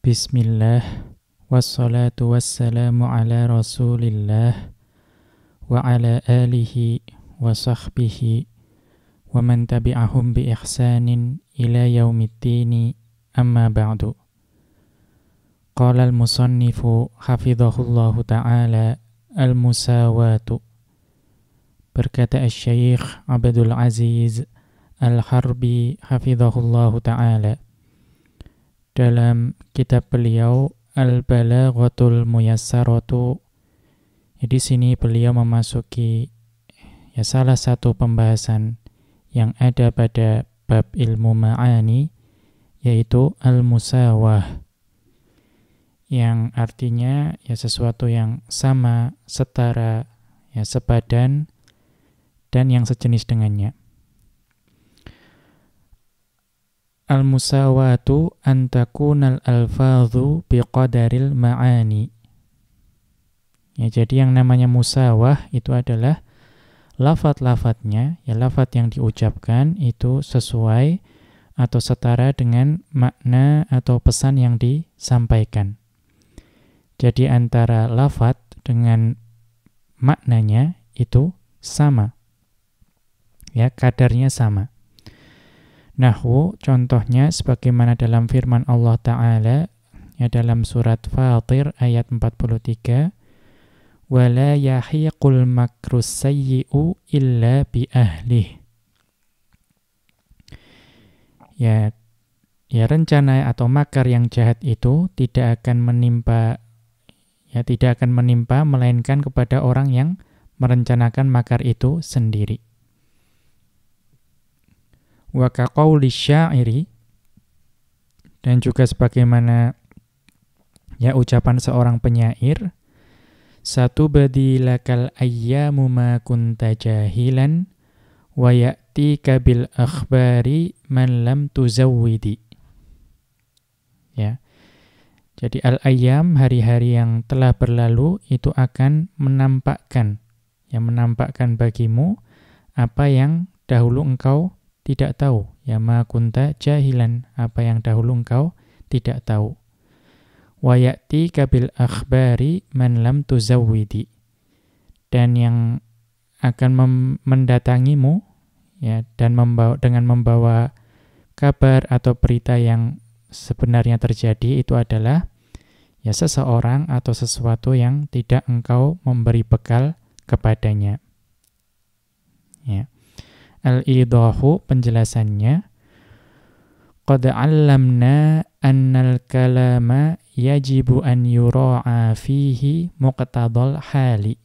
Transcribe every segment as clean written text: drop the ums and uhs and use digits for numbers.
Bismillah, wassalatu wassalamu ala rasulillah, wa ala alihi wa sahbihi, wa man tabi'ahum bi ihsanin ila yaumiddini, amma ba'du. Qala al-musannifu hafidhahullahu ta'ala al-musawatu. Berkata Asy-Syaikh Abdul Aziz Al-Harbi hafidhahullahu ta'ala dalam kitab beliau Al-Balaghatul Muyassaratu. Di sini beliau memasuki salah satu pembahasan yang ada pada bab ilmu ma'ani, yaitu al-musawah, yang artinya sesuatu yang sama, setara, sepadan, dan yang sejenis dengannya. Al-musawatu antakunal alfadhu biqadaril ma'ani. Jadi yang namanya musawah itu adalah lafadz-lafadznya, lafadz yang diucapkan itu sesuai atau setara dengan makna atau pesan yang disampaikan. Jadi antara lafadz dengan maknanya itu sama. Kadarnya sama. Nahwu contohnya sebagaimana dalam firman Allah Ta'ala dalam surat Fatir ayat 43, wala yahiqul makrus sayyi'u illa bi ahlih. Rencana atau makar yang jahat itu tidak akan menimpa melainkan kepada orang yang merencanakan makar itu sendiri. Wa kaqauli syairi, dan juga sebagaimana ucapan seorang penyair, satu badilakal ayyamu ma kunta jahilan wa ya'tika bil akhbari man lam tuzawwidi. Jadi al-ayyam, hari-hari yang telah berlalu itu akan menampakkan bagimu apa yang dahulu engkau tidak tahu. Ma kunta jahilan, apa yang dahulu engkau tidak tahu. Wa ya'tika bil akhbari man lam tuzawwidi, dan yang akan mendatangimu dan dengan membawa kabar atau berita yang sebenarnya terjadi itu adalah seseorang atau sesuatu yang tidak engkau memberi bekal kepadanya. Al-idahu, penjelasannya, qad 'allamna annal kalama yajibu an yura'a fihi muqtadal hali.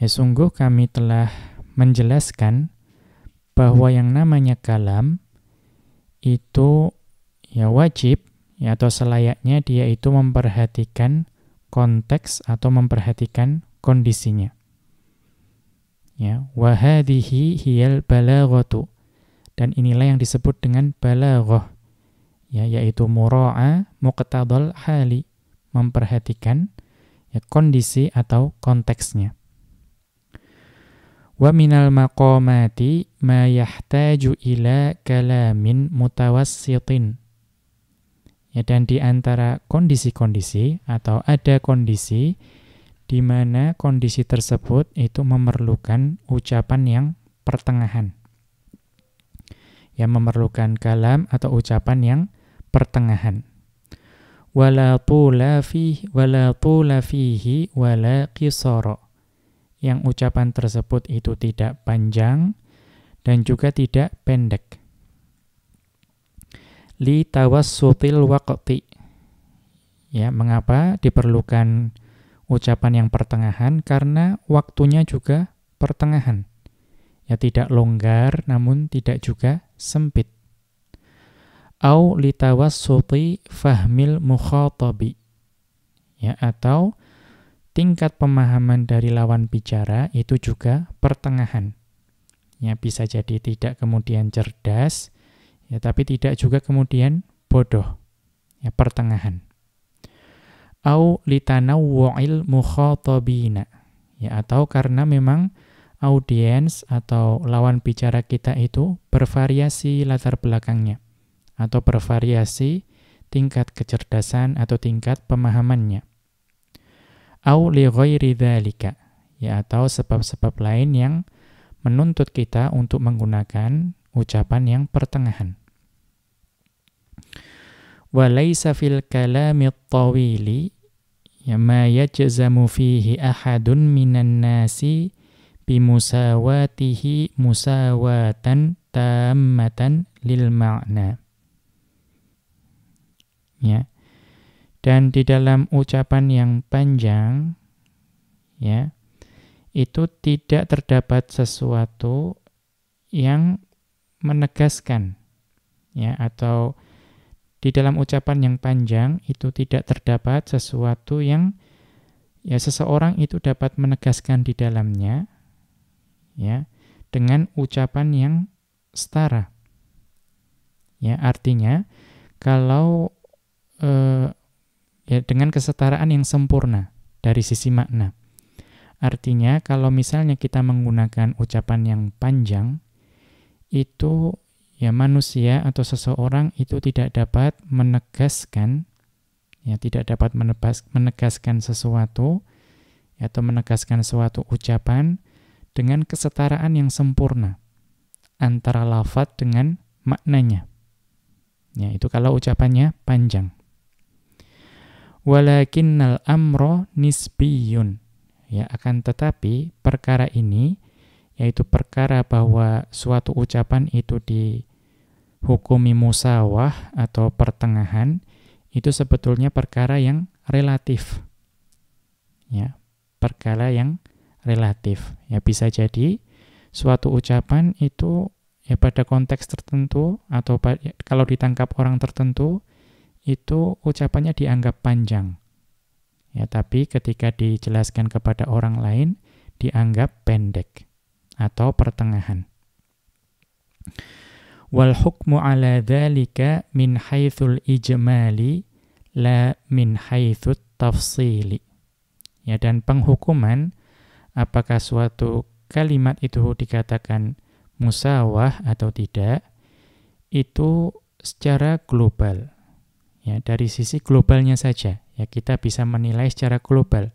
Sungguh kami telah menjelaskan bahwa yang namanya kalam itu wajib atau selayaknya dia itu memperhatikan konteks atau memperhatikan kondisinya. Wa hadhihi hiyal balaghatu, dan inilah yang disebut dengan balaghah, yaitu mura'a muqtadal hali, memperhatikan kondisi atau konteksnya. Wa minal maqamati ma yahtaju ila kalamin mutawassitin. Dan di antara kondisi-kondisi atau ada kondisi di mana kondisi tersebut itu memerlukan ucapan yang pertengahan. Memerlukan kalam atau ucapan yang pertengahan. Wala tula fihi wala qisara. Yang ucapan tersebut itu tidak panjang dan juga tidak pendek. Li tawassutil waqti. Mengapa diperlukan ucapan yang pertengahan? Karena waktunya juga pertengahan. Tidak longgar namun tidak juga sempit. Au li tawassuti fahmil mukhatabi. Atau tingkat pemahaman dari lawan bicara itu juga pertengahan. Bisa jadi tidak kemudian cerdas, tapi tidak juga kemudian bodoh. Pertengahan. Au litanawwu'il mukhatabina, atau karena memang audiens atau lawan bicara kita itu bervariasi latar belakangnya atau bervariasi tingkat kecerdasan atau tingkat pemahamannya. Au li ghairi dzalika, ya, atau sebab-sebab lain yang menuntut kita untuk menggunakan ucapan yang pertengahan. Wa laisa fil kalamit tawili ya ma yajzamu fihi ahadun minan nasi bimusawatihi musawatan tammatan lil ma'na. Ya. Dan di dalam ucapan yang panjang, ya, itu tidak terdapat sesuatu yang menegaskan, ya, atau di dalam ucapan yang panjang itu tidak terdapat sesuatu yang, ya, seseorang itu dapat menegaskan di dalamnya, ya, dengan ucapan yang setara. Ya, artinya kalau ya, dengan kesetaraan yang sempurna dari sisi makna. Artinya kalau misalnya kita menggunakan ucapan yang panjang, itu, ya, manusia atau seseorang itu tidak dapat menegaskan, ya, tidak dapat menegaskan sesuatu, atau menegaskan suatu ucapan dengan kesetaraan yang sempurna antara lafaz dengan maknanya. Ya, itu kalau ucapannya panjang. Walakinnal amro nisbiyun. Ya, akan tetapi perkara ini, yaitu perkara bahwa suatu ucapan itu dihukumi musawah atau pertengahan, itu sebetulnya perkara yang relatif. Ya, perkara yang relatif. Ya, bisa jadi suatu ucapan itu, ya, pada konteks tertentu atau kalau ditangkap orang tertentu itu ucapannya dianggap panjang. Ya, tapi ketika dijelaskan kepada orang lain dianggap pendek atau pertengahan. Wal hukmu ala dzalika min haitsul ijmali la min haitsul tafsili. Ya, dan penghukuman apakah suatu kalimat itu dikatakan musawah atau tidak, itu secara global. Ya, dari sisi globalnya saja, ya, kita bisa menilai secara global.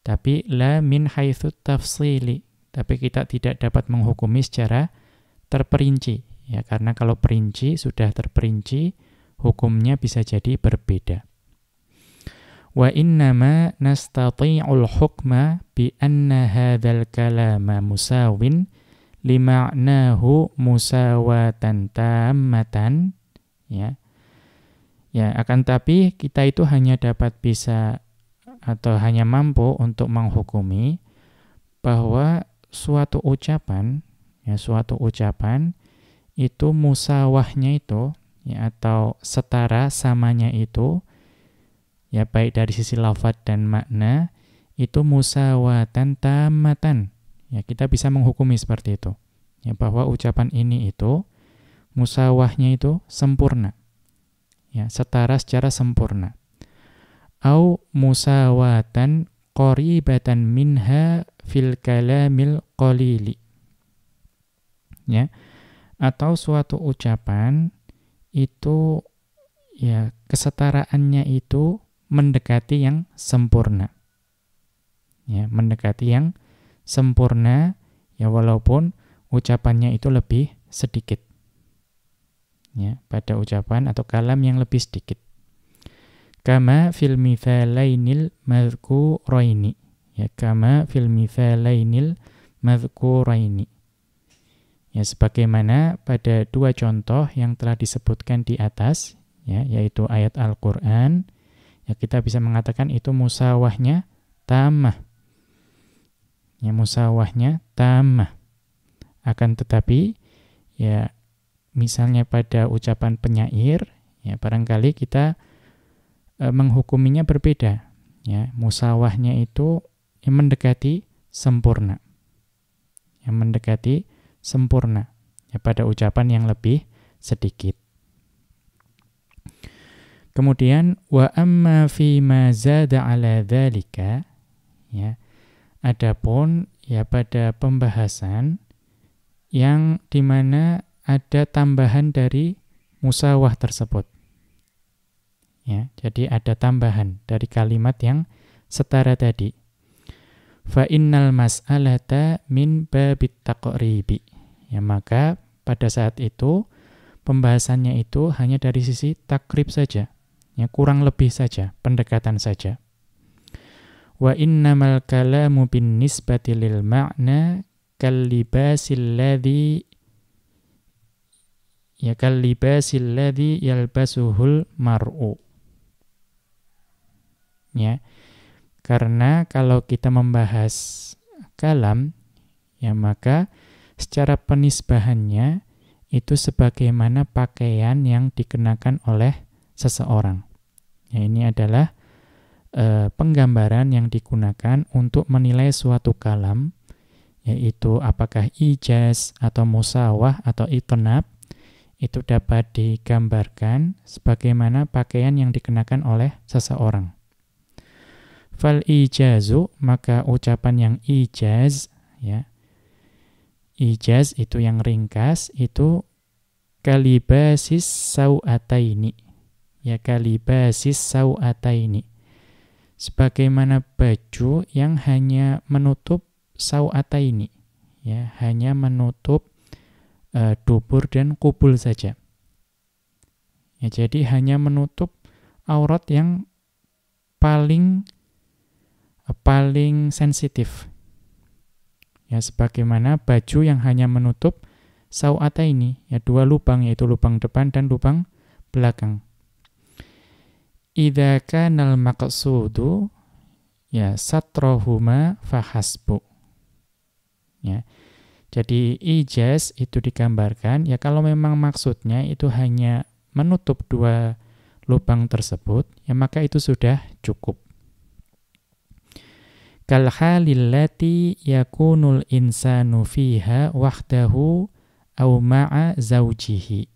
Tapi la min haitsu tafsili, tapi kita tidak dapat menghukumi secara terperinci, ya, karena kalau perinci sudah terperinci, hukumnya bisa jadi berbeda. Wa innama nastati'ul hukma bi anna hadzal kalama musawin lima'nahu musawatan tammatan, ya. Ya, akan tapi kita itu hanya dapat bisa atau hanya mampu untuk menghukumi bahwa suatu ucapan, ya, suatu ucapan itu musawahnya itu, ya, atau setara samanya itu, ya, baik dari sisi lafaz dan makna itu musawatan tammatan. Ya, kita bisa menghukumi seperti itu. Ya, bahwa ucapan ini itu musawahnya itu sempurna. Ya, setara secara sempurna. Au musawatan qaribatan minha fil kalamil qalili. Ya, atau suatu ucapan itu, ya, kesetaraannya itu mendekati yang sempurna. Ya, mendekati yang sempurna, ya, walaupun ucapannya itu lebih sedikit. Ya, pada ucapan atau kalam yang lebih sedikit. Kama fil mithalainil madhkuraini. Ya, kama fil mithalainil madhkuraini. Ya, sebagaimana pada dua contoh yang telah disebutkan di atas, ya, yaitu ayat Al-Qur'an, ya, kita bisa mengatakan itu musawahnya tammah. Ya, musawahnya tammah. Akan tetapi, ya, misalnya pada ucapan penyair, ya, barangkali kita menghukuminya berbeda. Ya, musawahnya itu yang mendekati sempurna. Yang mendekati sempurna, ya, pada ucapan yang lebih sedikit. Kemudian wa amma fi ma zada ala dzalika, ya, adapun, ya, pada pembahasan yang dimana ada tambahan dari musawah tersebut. Ya, jadi ada tambahan dari kalimat yang setara tadi. Fa innal mas'alata min babit taqribi. Ya, maka pada saat itu pembahasannya itu hanya dari sisi takrib saja. Ya, kurang lebih saja, pendekatan saja. Wa innamal kalamu bin nisbati lil ma'na kallibasil ladzi yalbasuhul mar'u. Ya, karena kalau kita membahas kalam, ya maka secara penisbahannya itu sebagaimana pakaian yang dikenakan oleh seseorang. Ya, ini adalah penggambaran yang digunakan untuk menilai suatu kalam, yaitu apakah ijaz atau musawah atau itnab, itu dapat digambarkan sebagaimana pakaian yang dikenakan oleh seseorang. Fal ijazu, maka ucapan yang ijaz, ya, ijaz itu yang ringkas, itu kalibasis sau'ataini. Ya, kalibasis sau'ataini. Sebagaimana baju yang hanya menutup sau'ataini. Ya, hanya menutup dubur dan kubul saja. Ya, jadi hanya menutup aurat yang paling sensitif. Ya, sebagaimana baju yang hanya menutup sau'ataini, ya, dua lubang, yaitu lubang depan dan lubang belakang. Idza kanal maqsudu ya satrahuma fahasbu. Ya. Jadi ijaz itu digambarkan, ya kalau memang maksudnya itu hanya menutup dua lubang tersebut, ya maka itu sudah cukup. Kal halil lati yakunul insanu fiha wahdahu aw ma'a zawjihi.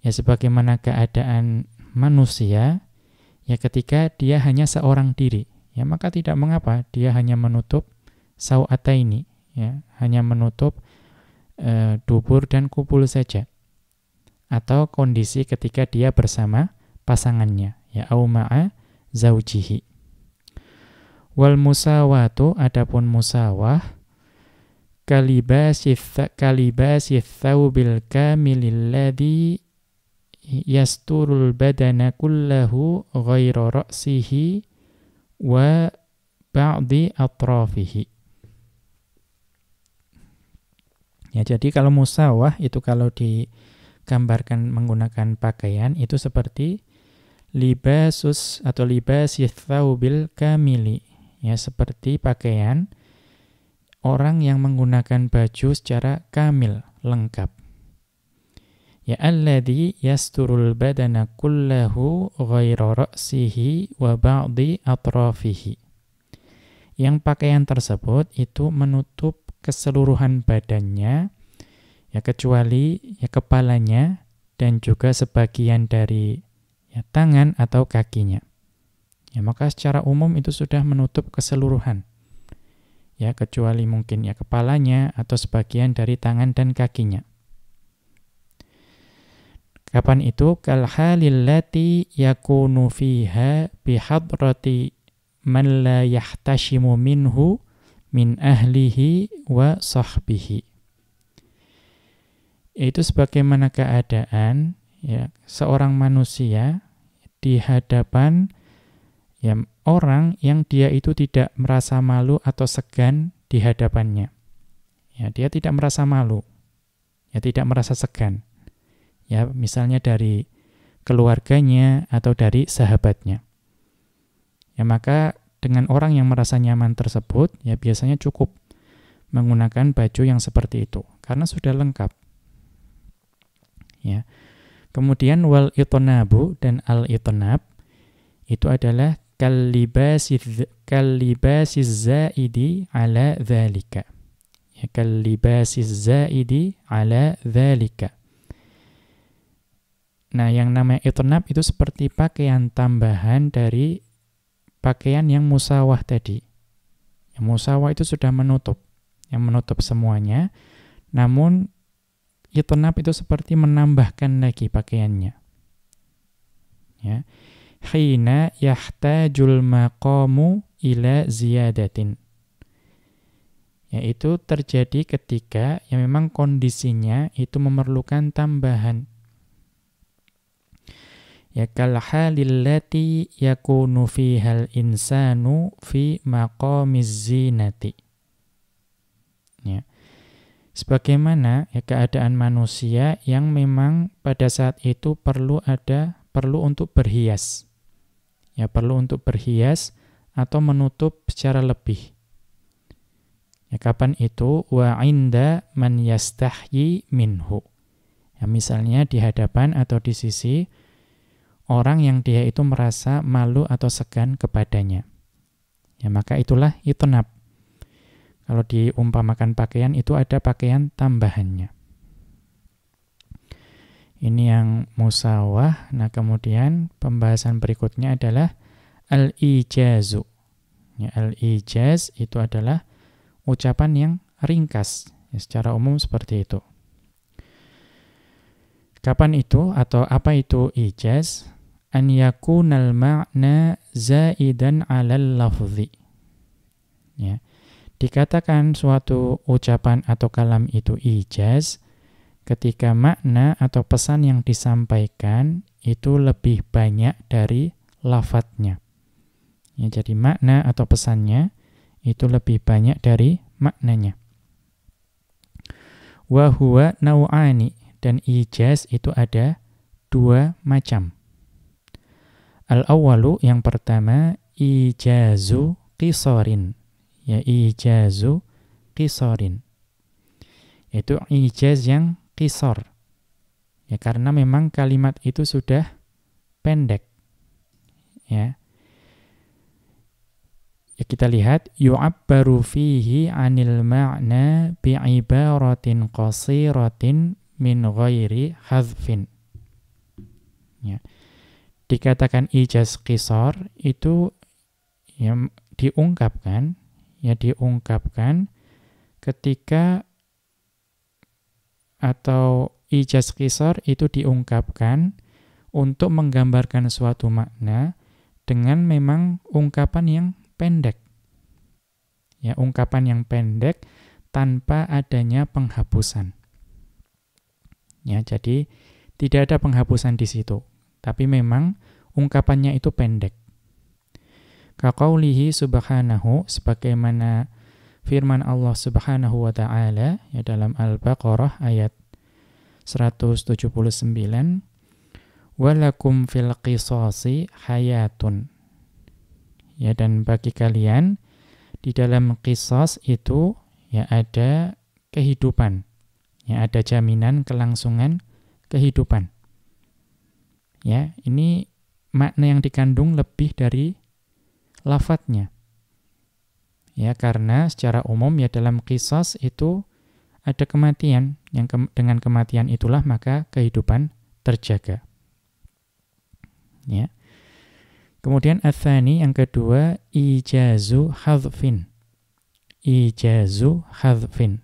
Ya, sebagaimana keadaan manusia, ya ketika dia hanya seorang diri, ya maka tidak mengapa dia hanya menutup sau'ataini, ya, hanya menutup dubur dan kubul saja. Atau kondisi ketika dia bersama pasangannya, ya, aw ma'a zawjihi. Wal musawatu, adapun musawah, kalibasi thawbil kamilil ladzi yasturul badana kullahu ghaira ra'sihi wa ba'di atrafihi. Ya, jadi kalau musawah itu kalau digambarkan menggunakan pakaian itu seperti libasus atau libasis thawbil kamili. Ya, seperti pakaian orang yang menggunakan baju secara kamil, lengkap. Ya, alladzi yasturul badana kullahu ghaira ra'sihi wa ba'di atrafihi. Yang pakaian tersebut itu menutup keseluruhan badannya, ya kecuali ya kepalanya dan juga sebagian dari ya tangan atau kakinya. Ya, maka secara umum itu sudah menutup keseluruhan. Ya, kecuali mungkin ya kepalanya atau sebagian dari tangan dan kakinya. Kapan itu? Kal halil lati yakunu fiha bihadrati man la yahtashimu minhu min ahlihi wa sahbihi. Itu sebagaimana keadaan ya seorang manusia di hadapan ya orang yang dia itu tidak merasa malu atau segan di hadapannya. Ya, dia tidak merasa malu. Ya, tidak merasa segan. Ya, misalnya dari keluarganya atau dari sahabatnya. Ya, maka dengan orang yang merasa nyaman tersebut, ya biasanya cukup menggunakan baju yang seperti itu karena sudah lengkap. Ya. Kemudian wal itnabu dan al itnab itu adalah kalibasiz zaidi ala dzalika. Ya, kalibasiz zaidi ala dzalika. Nah, yang namanya itnab itu seperti pakaian tambahan dari pakaian yang musawah tadi. Yang musawah itu sudah menutup, yang menutup semuanya. Namun itnab itu seperti menambahkan lagi pakaiannya. Ya. hina yahtajul maqamu ila ziyadatin. Yaitu terjadi ketika yang memang kondisinya itu memerlukan tambahan. Ya kal halil lati yakunu fihal insanu fi maqamiz zinati. Ya. Sebagaimana ya keadaan manusia yang memang pada saat itu perlu untuk berhias. Ya, perlu untuk berhias atau menutup secara lebih. Ya, kapan itu? Wa inda man yastahyi minhu. Ya, misalnya di hadapan atau di sisi orang yang dia itu merasa malu atau segan kepadanya. Ya, maka itulah itnab. Kalau diumpamakan pakaian, itu ada pakaian tambahannya. Ini yang musawah. Nah, kemudian pembahasan berikutnya adalah al-ijazu. Ya, al-ijaz itu adalah ucapan yang ringkas. Ya, secara umum seperti itu. Kapan itu atau apa itu ijaz? An yakunal ma'na zaidan 'alal lafzi. Ya. Dikatakan suatu ucapan atau kalam itu ijaz ketika makna atau pesan yang disampaikan itu lebih banyak dari lafadznya. Ya, jadi makna atau pesannya itu lebih banyak dari maknanya. Wa huwa nau'ani, dan ijaz itu ada dua macam. Al-awwalu, yang pertama, ijazu qisarin. Ya, ijazu qisarin. Itu ijaz yang qisar. Ya, karena memang kalimat itu sudah pendek. Ya. Ya, kita lihat yu'abbaru fihi 'anil ma'na bi'ibaratin qasiratin min ghairi hadzfin. Ya. Dikatakan ijaz qisar itu ya diungkapkan ketika atau ijaz qisar itu diungkapkan untuk menggambarkan suatu makna dengan memang ungkapan yang pendek. Ya, ungkapan yang pendek tanpa adanya penghapusan. Ya, jadi tidak ada penghapusan di situ, tapi memang ungkapannya itu pendek. Kaqaulihi subhanahu, sebagaimana firman Allah Subhanahu wa taala ya dalam Al-Baqarah ayat 179, walakum fil qisasi hayatun. Ya, dan bagi kalian di dalam qisas itu ya ada kehidupan. Ya, ada jaminan kelangsungan kehidupan. Ya, ini makna yang dikandung lebih dari lafadznya. Ya, karena secara umum ya dalam qisas itu ada kematian, yang dengan kematian itulah maka kehidupan terjaga. Ya. Kemudian ats-tsani, yang kedua, ijazu hadzfin. Ijazu hadzfin.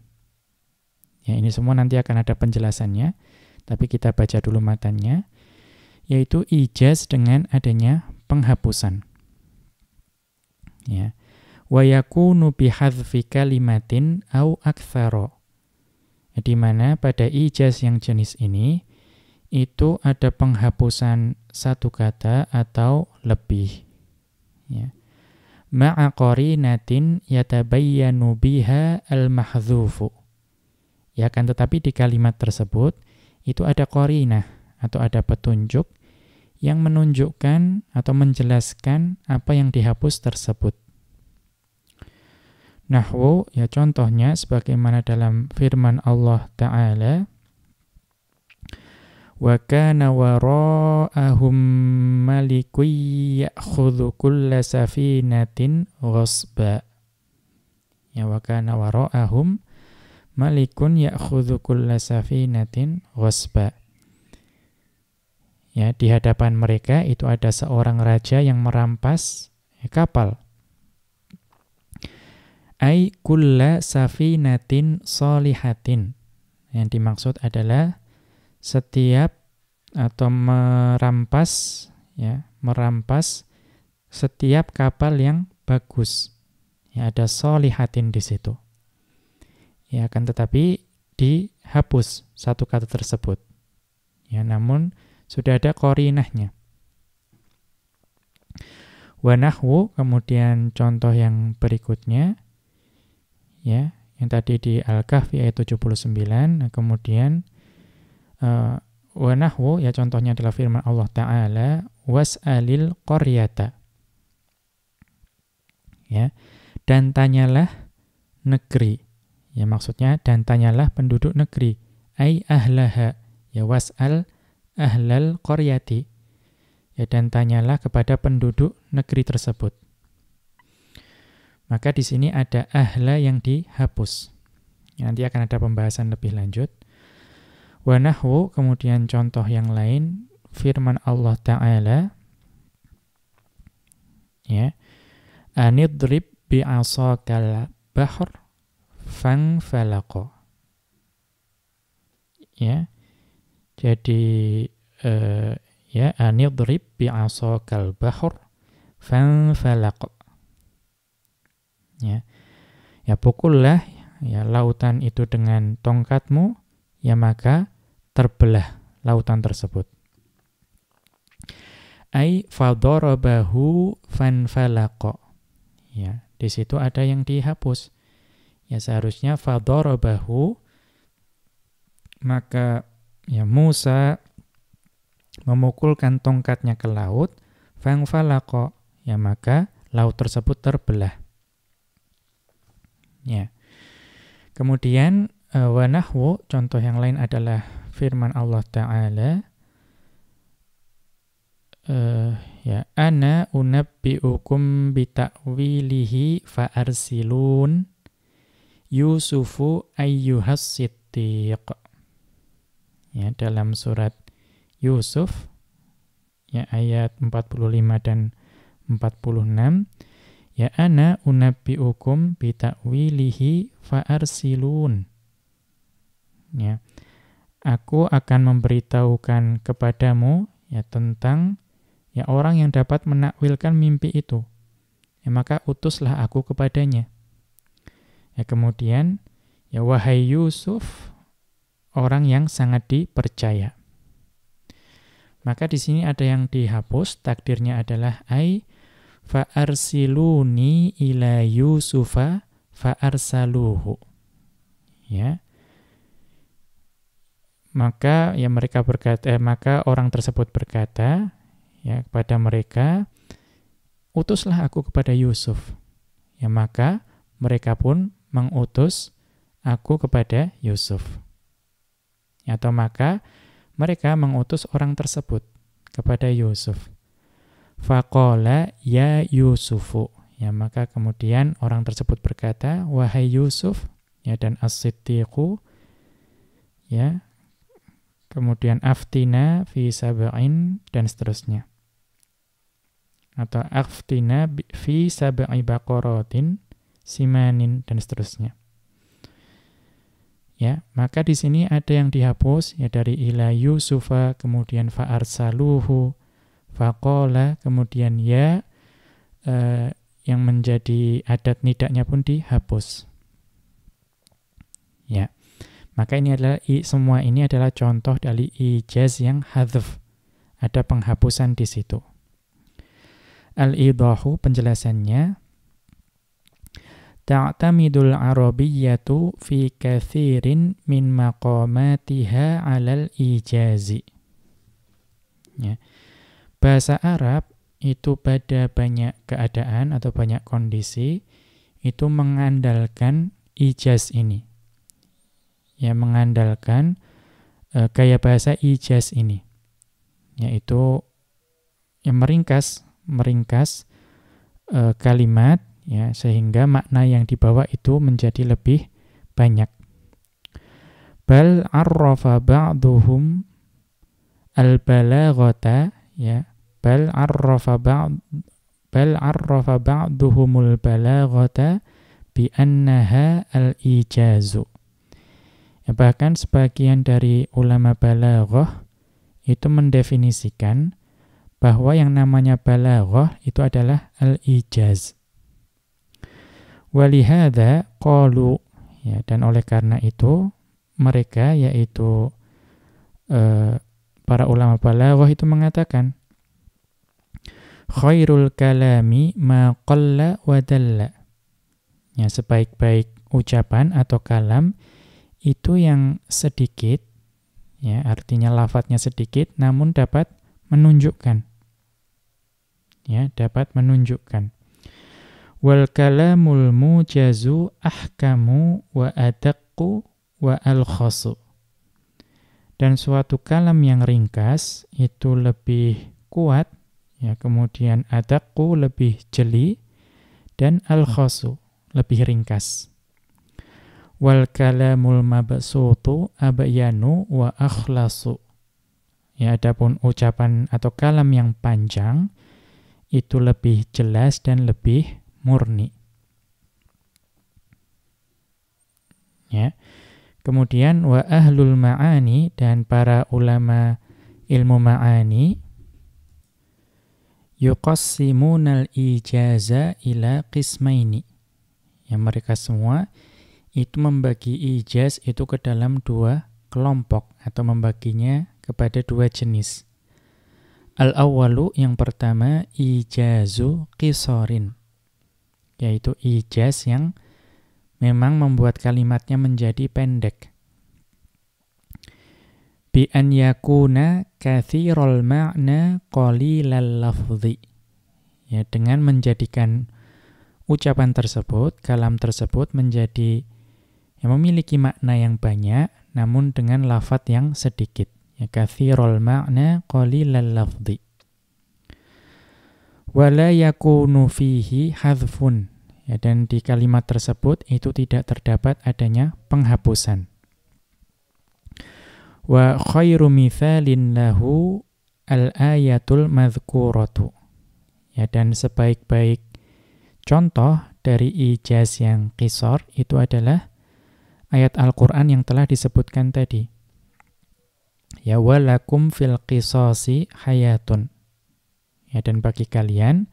Ya, ini semua nanti akan ada penjelasannya, tapi kita baca dulu matanya, yaitu ijaz dengan adanya penghapusan. Ya. Wa yakunu bihadzfi kalimatin au aktsara. Di mana pada ijaz yang jenis ini itu ada penghapusan satu kata atau lebih. Ya. Ma'a qarinatin yatabayyanu biha al-mahdzufu. Ya, kan, tetapi di kalimat tersebut itu ada qarinah atau ada petunjuk yang menunjukkan atau menjelaskan apa yang dihapus tersebut. Nahwu, ya contohnya sebagaimana dalam firman Allah Ta'ala, wa kana wara'ahum malikun ya'khudhu kulla safinatin ghasba. Ya, wa kana wara'ahum malikun ya'khudhu kulla safinatin ghasba. Ya, di hadapan mereka itu ada seorang raja yang merampas kapal. Ai kulla safinatin solihatin. Yang dimaksud adalah setiap atau merampas ya, merampas setiap kapal yang bagus. Ya, ada solihatin di situ. Ya, akan tetapi dihapus satu kata tersebut. Ya, namun sudah ada qarinahnya. Wa nahwu, kemudian contoh yang berikutnya, ya, yang tadi di Al-Kahfi ayat 79, kemudian wa nahwu, ya contohnya adalah firman Allah Ta'ala, was'alil qaryata. Ya, dan tanyalah negeri. Ya, maksudnya dan tanyalah penduduk negeri. Ai ahlaha. Ya, was'al ahlal qaryati. Ya, dan tanyalah kepada penduduk negeri tersebut. Maka di sini ada ahla yang dihapus. Ya, nanti akan ada pembahasan lebih lanjut. Wa nahwu, kemudian contoh yang lain, firman Allah Ta'ala, ya, anidrib bi'asakal bahr fanfalaqa. Ya, jadi ya, anidrib bi'asakal bahr fanfalaqa. Ya, ya, pukullah ya lautan itu dengan tongkatmu, ya maka terbelah lautan tersebut. Ai fadarabahu fanfalaqa. Ya, di situ ada yang dihapus. Ya, seharusnya fadarabahu, maka ya Musa memukulkan tongkatnya ke laut, fanfalaqa, ya maka laut tersebut terbelah. Ya. Kemudian wa nahwu, contoh yang lain adalah firman Allah Ta'ala, ya, ana unabbi'ukum bita'wilihi fa'arsilun Yusufu ayyuhas siddiq. Ya, dalam surat Yusuf, ya, ayat 45 dan 46, ya, ana unabbi'ukum bita'wilihi fa'arsilun. Ya, aku akan memberitahukan kepadamu, ya, tentang ya orang yang dapat menakwilkan mimpi itu. Ya, maka utuslah aku kepadanya. Ya, kemudian ya, wahai Yusuf, orang yang sangat dipercaya. Maka di sini ada yang dihapus, takdirnya adalah ai fa'arsiluni ila Yusufa fa'arsaluhu. Ya. Maka ya mereka berkata, maka orang tersebut berkata ya kepada mereka, utuslah aku kepada Yusuf. Ya, maka mereka pun mengutus aku kepada Yusuf. Ya, atau maka mereka mengutus orang tersebut kepada Yusuf. Faqala ya Yusufu. Ya, maka kemudian orang tersebut berkata, wahai Yusuf, ya, dan as-siddiqu, ya, kemudian aftina fi sab'in, dan seterusnya. Atau aftina fi sab'i baqaratin simanin, dan seterusnya. Ya, maka di sini ada yang dihapus, ya, dari ila Yusufa, kemudian fa'arsaluhu, faqala, kemudian ya, yang menjadi adat nidaknya pun dihapus. Ya, maka ini adalah semua ini adalah contoh dari ijaz yang hadzf. Ada penghapusan di situ. Al-idahu, penjelasannya, ta'tamidul arabiyyatu fi kathirin min maqamatiha 'alal ijazi. Ya. Bahasa Arab itu pada banyak keadaan atau banyak kondisi itu mengandalkan ijaz ini. Ya, mengandalkan gaya bahasa ijaz ini. Yaitu yang meringkas kalimat, ya, sehingga makna yang dibawa itu menjadi lebih banyak. Bal arrafa ba'duhum al-balaghata, ya, bal arrafa ba'duhumul balaghata bi annaha al-ijazu. Ya, bahkan sebagian dari ulama balaghah itu mendefinisikan bahwa yang namanya balaghah itu adalah al-ijaz. Walihada qalu, ya, dan oleh karena itu mereka, yaitu para ulama balaghah itu mengatakan khairul kalami ma qalla wa dalla. Ya, sebaik-baik ucapan atau kalam itu yang sedikit, ya, artinya lafadznya sedikit namun dapat menunjukkan. Ya, dapat menunjukkan. Wal kalamul mujazu ahkamu wa adaqqu wa alkhasu. Dan suatu kalam yang ringkas itu lebih kuat, ya, kemudian adaqqu lebih jeli, dan alkhasu lebih ringkas. Wal kalamul mabsutu abyanu wa akhlasu. Ya, adapun ucapan atau kalam yang panjang itu lebih jelas dan lebih murni. Ya. Kemudian wa ahlul ma'ani, dan para ulama ilmu ma'ani yuqassimunal ijaza ila qismaini. Ya, mereka semua itu membagi ijaz itu ke dalam dua kelompok atau membaginya kepada dua jenis. Al-awwalu, yang pertama, ijazu qisarin, yaitu ijaz yang memang membuat kalimatnya menjadi pendek. Bi an yakuna katsirul ma'na qalilal lafzi. Ya, dengan menjadikan ucapan tersebut, kalam tersebut menjadi yang memiliki makna yang banyak namun dengan lafadz yang sedikit. Ya, katsirul ma'na qalilal lafzi. Wala yakunu fihi hadzfun. Ya, dan di kalimat tersebut itu tidak terdapat adanya penghapusan. Wa khairu mithalin lahu al-ayatul madhkuratu. Ya, dan sebaik-baik contoh dari ijaz yang qisar itu adalah ayat Al-Quran yang telah disebutkan tadi. Ya, walakum fil qisasi hayatun. Ya, dan bagi kalian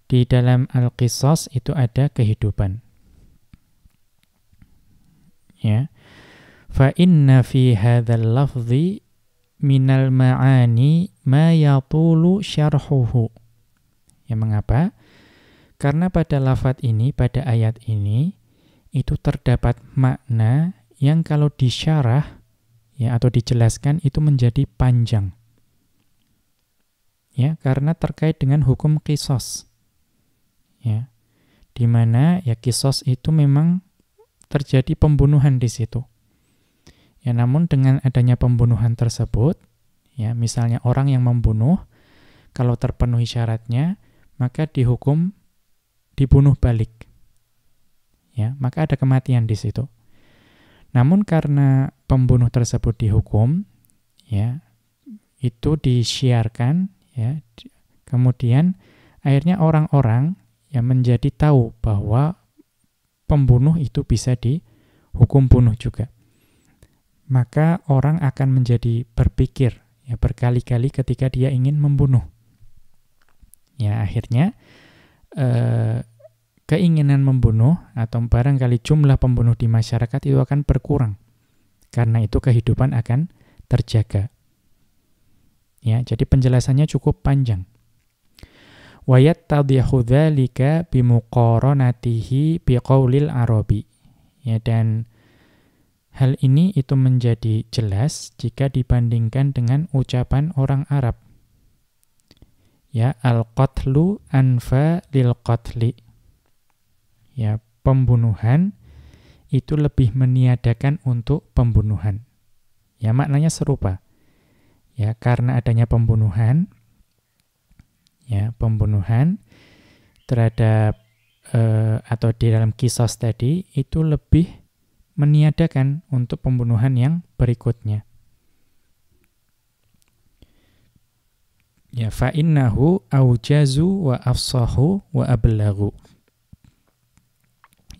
di dalam al-qisas itu ada kehidupan. Ya. Fa inna fi hadzal lafzi minal ma'ani ma yatulu syarhuhu. Ya, mengapa? Karena pada lafadz ini, pada ayat ini, itu terdapat makna yang kalau disyarah, ya, atau dijelaskan itu menjadi panjang. Ya, karena terkait dengan hukum qisas. Ya, di mana ya qisas itu memang terjadi pembunuhan di situ. Ya, namun dengan adanya pembunuhan tersebut, ya, misalnya orang yang membunuh, kalau terpenuhi syaratnya, maka dibunuh balik. Ya, maka ada kematian di situ. Namun karena pembunuh tersebut dihukum, ya, itu disiarkan, ya, kemudian akhirnya orang-orang yang menjadi tahu bahwa pembunuh itu bisa dihukum bunuh juga. Maka orang akan menjadi berpikir, ya, berkali-kali ketika dia ingin membunuh. Ya, akhirnya keinginan membunuh atau barangkali jumlah pembunuh di masyarakat itu akan berkurang. Karena itu kehidupan akan terjaga. Ya, jadi penjelasannya cukup panjang. Wa yattadhihu dzalika bimuqaranatihi biqaulil arabi. Ya, dan hal ini itu menjadi jelas jika dibandingkan dengan ucapan orang Arab. Ya, al-qatlu anfa lil qatli. Ya, pembunuhan itu lebih meniadakan untuk pembunuhan. Ya, maknanya serupa. Ya, karena adanya pembunuhan, ya, pembunuhan terhadap atau di dalam qisas tadi itu lebih meniadakan untuk pembunuhan yang berikutnya. Ya, fa innahu aujazu wa afsahu wa ablaghu.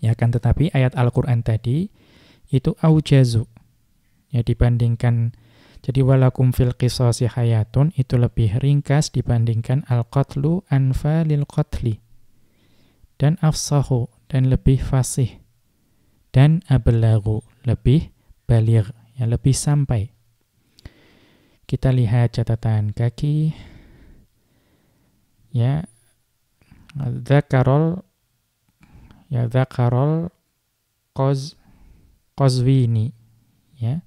Ya, kan, tetapi ayat Al-Qur'an tadi itu aujazu. Ya, dibandingkan Jadi walakum fil qisasi hayatun itu lebih ringkas dibandingkan al-qatlu anfa lil qatli. Dan afsahu, dan lebih fasih. Dan ablaghu, lebih baligh, ya lebih sampai. Kita lihat catatan kaki. Ya, dzakarol Qazwini, ya.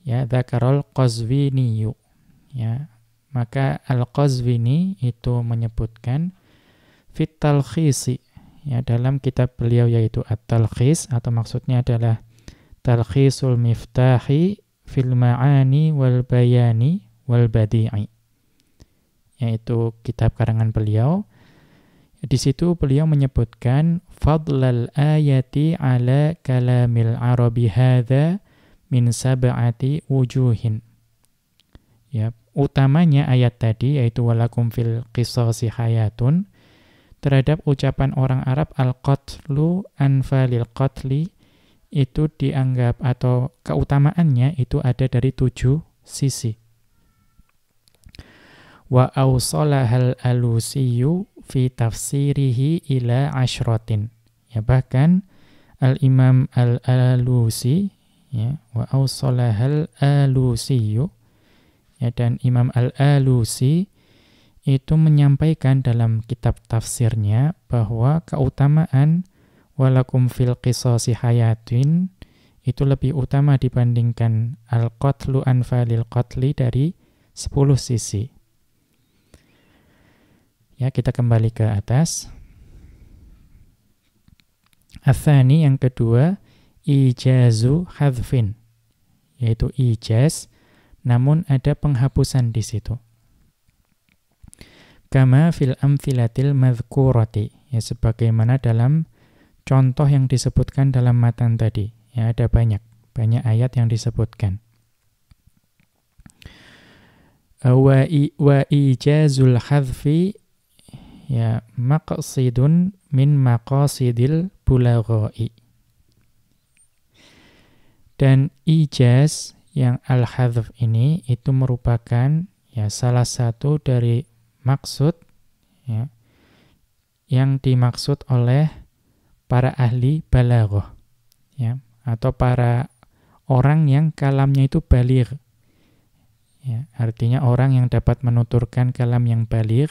Ya, dzakarol Qazwiniyu, ya. Maka Al-Qazwini itu menyebutkan fit talkhisi, ya, dalam kitab beliau yaitu At-Talkhis, atau maksudnya adalah Talkhisul Miftahi fil Ma'ani wal Bayani wal Badi'i, yaitu kitab karangan beliau. Di situ beliau menyebutkan fadlal ayati ala kalamil arabi hadza min sab'ati wujuhin. Ya, utamanya ayat tadi yaitu walakum fil qisasi hayatun terhadap ucapan orang Arab al-qatlu anfa lil qatli itu dianggap atau keutamaannya itu ada dari 7 sisi. Wa awsalahal alusiyu fi tafsirihi ila ashratin. Ya, bahkan Al-Imam Al-Alusi, ya, wa awsalahal alusiyu, ya, dan Imam Al-Alusi itu menyampaikan dalam kitab tafsirnya bahwa keutamaan walakum fil qisasi hayatin itu lebih utama dibandingkan al-qatlu anfa lil qatli dari 10 sisi. Ya, kita kembali ke atas. Atsani, yang kedua, ijazu hadzfin, yaitu ijaz namun ada penghapusan di situ. Kama fil amthilatil madhkurati, ya, sebagaimana dalam contoh yang disebutkan dalam matan tadi. Ya, ada banyak ayat yang disebutkan. Wa ijazul hadzfi, ya, maqsidun min maqasidil bulaghai. Dan ijaz yang al-hadzf ini itu merupakan, ya, salah satu dari maksud, ya, yang dimaksud oleh para ahli balaghah, ya, atau para orang yang kalamnya itu baligh. Ya, artinya orang yang dapat menuturkan kalam yang baligh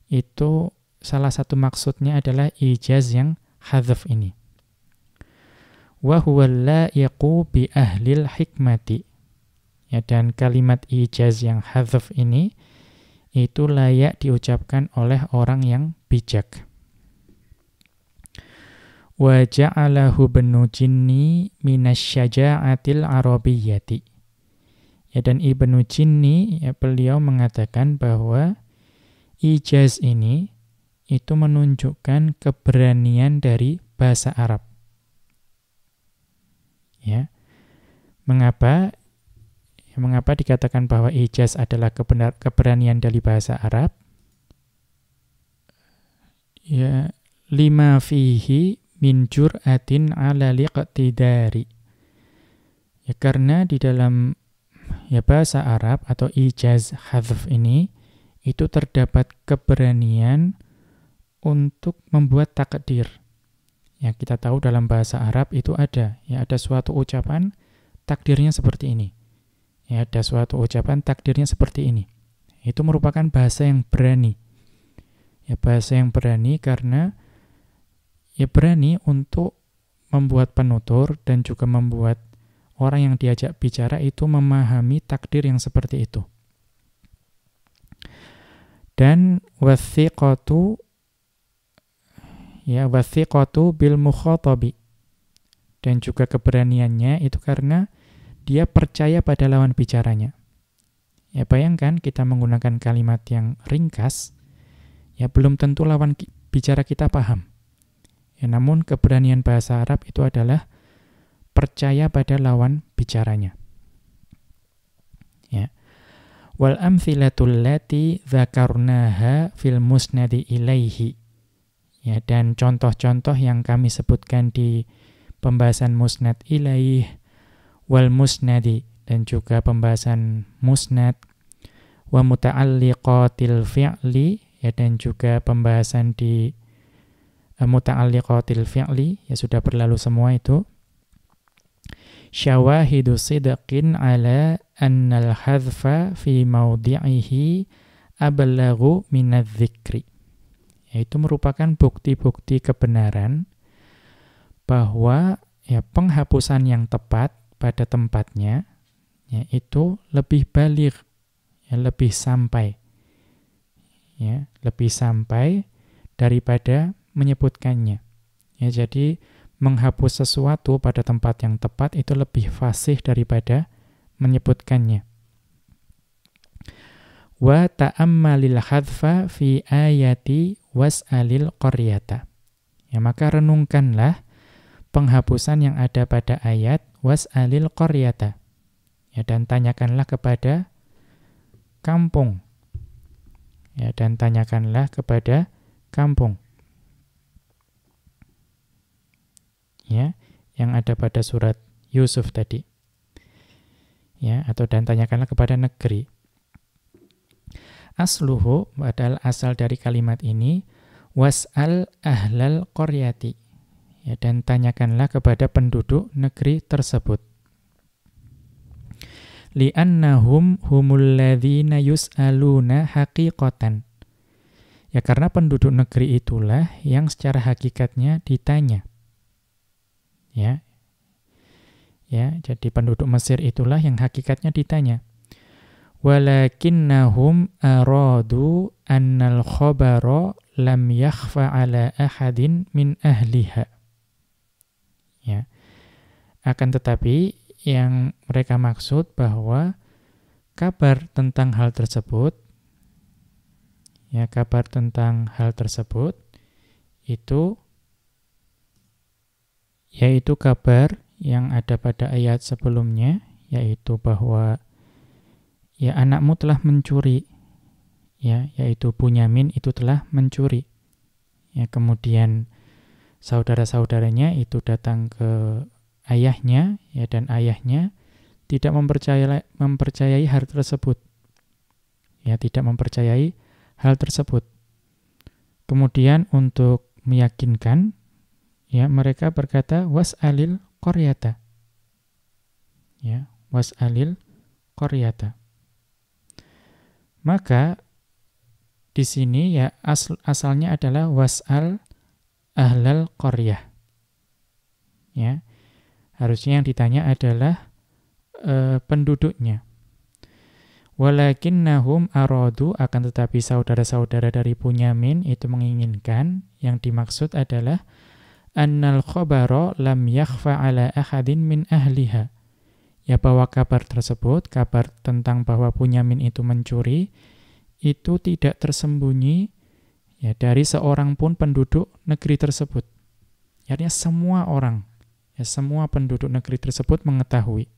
itu salah satu maksudnya adalah ijaz yang hadzf ini. Wa huwa laiqu bi ahlil hikmati. Ya, dan kalimat ijaz yang hadzf ini itu layak diucapkan oleh orang yang bijak. Wa ja'alahu Ibnu Jinni minasyaja'atil arabiyyati. Ya, dan Ibnu Jinni, ya, beliau mengatakan bahwa ijaz ini itu menunjukkan keberanian dari bahasa Arab. Ya. Mengapa dikatakan bahwa ijaz adalah keberanian dari bahasa Arab? Ya, lima fihi min jur'atin 'ala liqtidari. Ya, karena di dalam, ya, bahasa Arab atau ijaz hadzf ini itu terdapat keberanian untuk membuat takdir. Ya, kita tahu dalam bahasa Arab itu ada suatu ucapan takdirnya seperti ini. Ya, ada suatu ucapan takdirnya seperti ini. Itu merupakan bahasa yang berani. Ya, bahasa yang berani karena, ya, berani untuk membuat penutur dan juga membuat orang yang diajak bicara itu memahami takdir yang seperti itu. Dan wathiqatu, ya, wathiqatu bil mukhatabi, dan juga keberaniannya itu karena dia percaya pada lawan bicaranya. Ya, bayangkan kita menggunakan kalimat yang ringkas, ya, belum tentu lawan bicara kita paham. Ya, namun keberanian bahasa Arab itu adalah percaya pada lawan bicaranya. Ya. Wal amthilatul lati dzakarnaha fil musnadi ilaihi. Ya, dan contoh-contoh yang kami sebutkan di pembahasan musnad ilaih wal musnadi, dan juga pembahasan musnad, wa muta'alliqatil fi'li, ya, dan juga pembahasan di muta'alliqatil fi'li, ya sudah berlalu semua itu. Syawahidu sidqin ala annal hadfa fi mawdi'ihi ablaghu minadz-dzikri. Yaitu merupakan bukti-bukti kebenaran bahwa ya penghapusan yang tepat pada tempatnya ya itu lebih baligh, ya lebih sampai. Ya, lebih sampai daripada menyebutkannya. Ya, jadi menghapus sesuatu pada tempat yang tepat itu lebih fasih daripada menyebutkannya. Wa ta'ammalil hadfa fi ayati was'alil qaryata. Ya, maka renungkanlah penghapusan yang ada pada ayat was'alil qaryata. Ya, dan tanyakanlah kepada kampung. Ya, dan tanyakanlah kepada kampung. Ya, yang ada pada surat Yusuf tadi. Ya, atau dan tanyakanlah kepada negeri. Asluhu, padahal asal dari kalimat ini, was'al ahlal qaryati. Ya, dan tanyakanlah kepada penduduk negeri tersebut. Li'annahum humul ladzina yus'aluna haqiqatan. Ya, karena penduduk negeri itulah yang secara hakikatnya ditanya. Ya, jadi penduduk Mesir itulah yang hakikatnya ditanya. Walakinnahum aradu annal khabara lam yakhfa ala ahadin min ahliha. Ya. Akan tetapi yang mereka maksud bahwa kabar tentang hal tersebut, ya, kabar tentang hal tersebut itu yaitu kabar yang ada pada ayat sebelumnya, yaitu bahwa ya anakmu telah mencuri, ya, yaitu Bunyamin itu telah mencuri. Ya, kemudian saudara-saudaranya itu datang ke ayahnya, ya, dan ayahnya tidak mempercayai hal tersebut. Ya, tidak mempercayai hal tersebut. Kemudian untuk meyakinkan, ya, mereka berkata was'alil qaryata. Ya, was'alil qaryata. Maka di sini ya asalnya adalah was'al ahlal qaryah. Ya. Harusnya yang ditanya adalah penduduknya. Walakinnahum aradu, akan tetapi saudara-saudara dari Bunyamin itu menginginkan, yang dimaksud adalah annal khabara lam yakhfa ala ahadin min ahliha. Ya, bahwa kabar tersebut, kabar tentang bahwa Bunyamin itu mencuri, itu tidak tersembunyi ya dari seorang pun penduduk negeri tersebut. Artinya semua orang, ya, semua penduduk negeri tersebut mengetahui.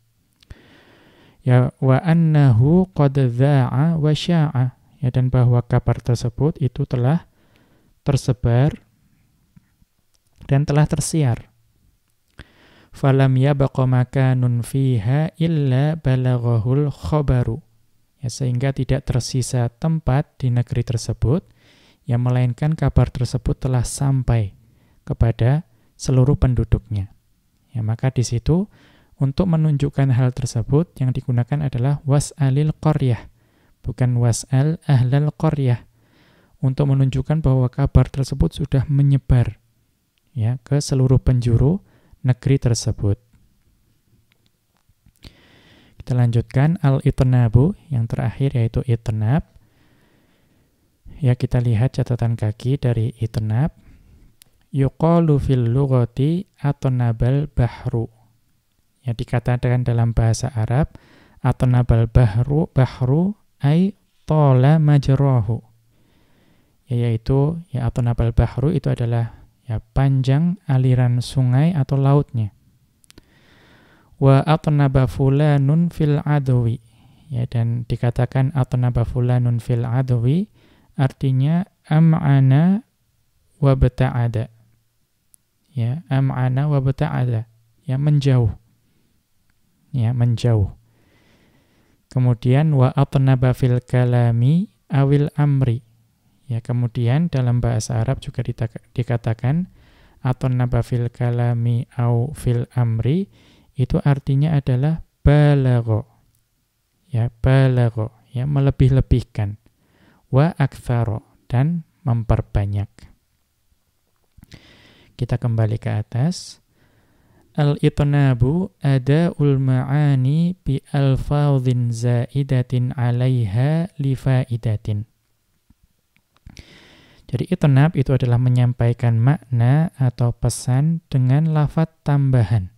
Ya, wa annahu qad dha'a wa sya'a, ya, dan bahwa kabar tersebut itu telah tersebar dan telah tersiar. Falam yabqa makanun fiha illa balaghahul khabaru. Ya, sehingga tidak tersisa tempat di negeri tersebut, yang melainkan kabar tersebut telah sampai kepada seluruh penduduknya. Ya, maka di situ untuk menunjukkan hal tersebut yang digunakan adalah was'alil qaryah, bukan was'al ahlal qaryah, untuk menunjukkan bahwa kabar tersebut sudah menyebar ya ke seluruh penjuru negeri tersebut. Kita lanjutkan al-itnabu, yang terakhir yaitu itnab. Ya, kita lihat catatan kaki dari itnab. Yuqalu fil lughati atnabal bahru. Ya, dikatakan dalam bahasa Arab atnabal bahru ay tola majrahu. Ya, yaitu ya atnabal bahru itu adalah ya panjang aliran sungai atau lautnya. Wa atnaba fulanun fil adwi. Ya, dan dikatakan atnaba fulanun fil adwi artinya am'ana wa bata'ada. Ya, am'ana wa bata'ada. Ya, menjauh. Ya, menjauh. Kemudian wa atnaba fil kalami awil amri. Ya, kemudian dalam bahasa Arab juga dikatakan atnaba fil kalami aw fil amri, itu artinya adalah balagha. Ya, balagha, ya, melebih-lebihkan. Wa aktsara, dan memperbanyak. Kita kembali ke atas. Al-itnabu ada'ul ma'ani bi alfadhin zaidatin 'alaiha li faidatin. Jadi itnab itu adalah menyampaikan makna atau pesan dengan lafaz tambahan.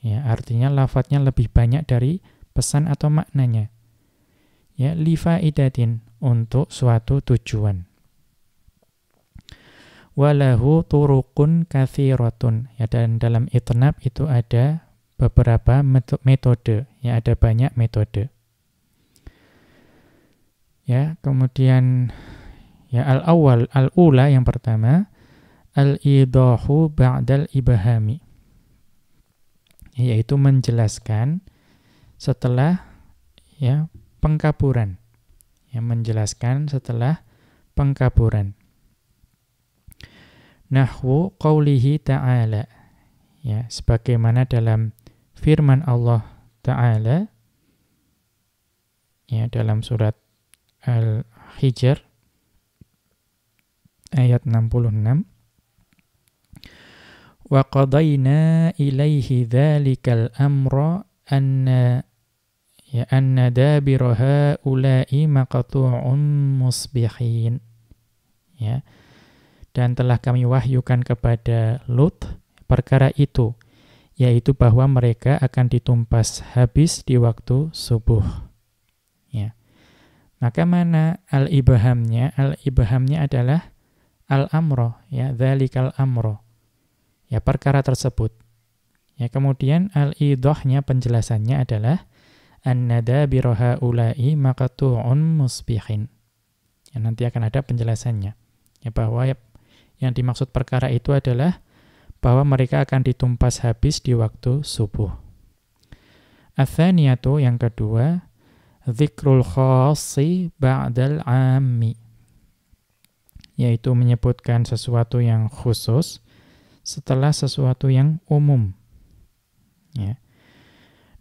Ya, artinya lafadznya lebih banyak dari pesan atau maknanya. Ya, li faidatin, untuk suatu tujuan. Walahu turuqun katsiratun. Ya, dan dalam itnab itu ada beberapa metode, ya, ada banyak metode. Ya, kemudian ya al-ula yang pertama, al-idahu ba'dal ibhami. Yaitu menjelaskan setelah, ya, pengkaburan. Ya, menjelaskan setelah pengkaburan. Nahwu qaulihi ta'ala. Ya, sebagaimana dalam firman Allah Ta'ala, ya, dalam surat Al-Hijr ayat 66. Wa qadayna ilaihi dzalikal amra anna dabira haula'i maqtu'un musbihin. Ya. Dan telah kami wahyukan kepada Lut perkara itu, yaitu bahwa mereka akan ditumpas habis di waktu subuh. Ya. Maka mana al-ibhamnya? Al-ibhamnya adalah al-amro, ya, dzalikal amro. Ya, perkara tersebut. Ya, kemudian al-idahnya, penjelasannya adalah an-nadabira haula'i maqtu'un musbihin. Ya, nanti akan ada penjelasannya. Ya, bahwa yang dimaksud perkara itu adalah bahwa mereka akan ditumpas habis di waktu subuh. Ats-tsaniyatu, yang kedua, dzikrul khassi ba'dal 'ammi. Yaitu menyebutkan sesuatu yang khusus setelah sesuatu yang umum. Ya.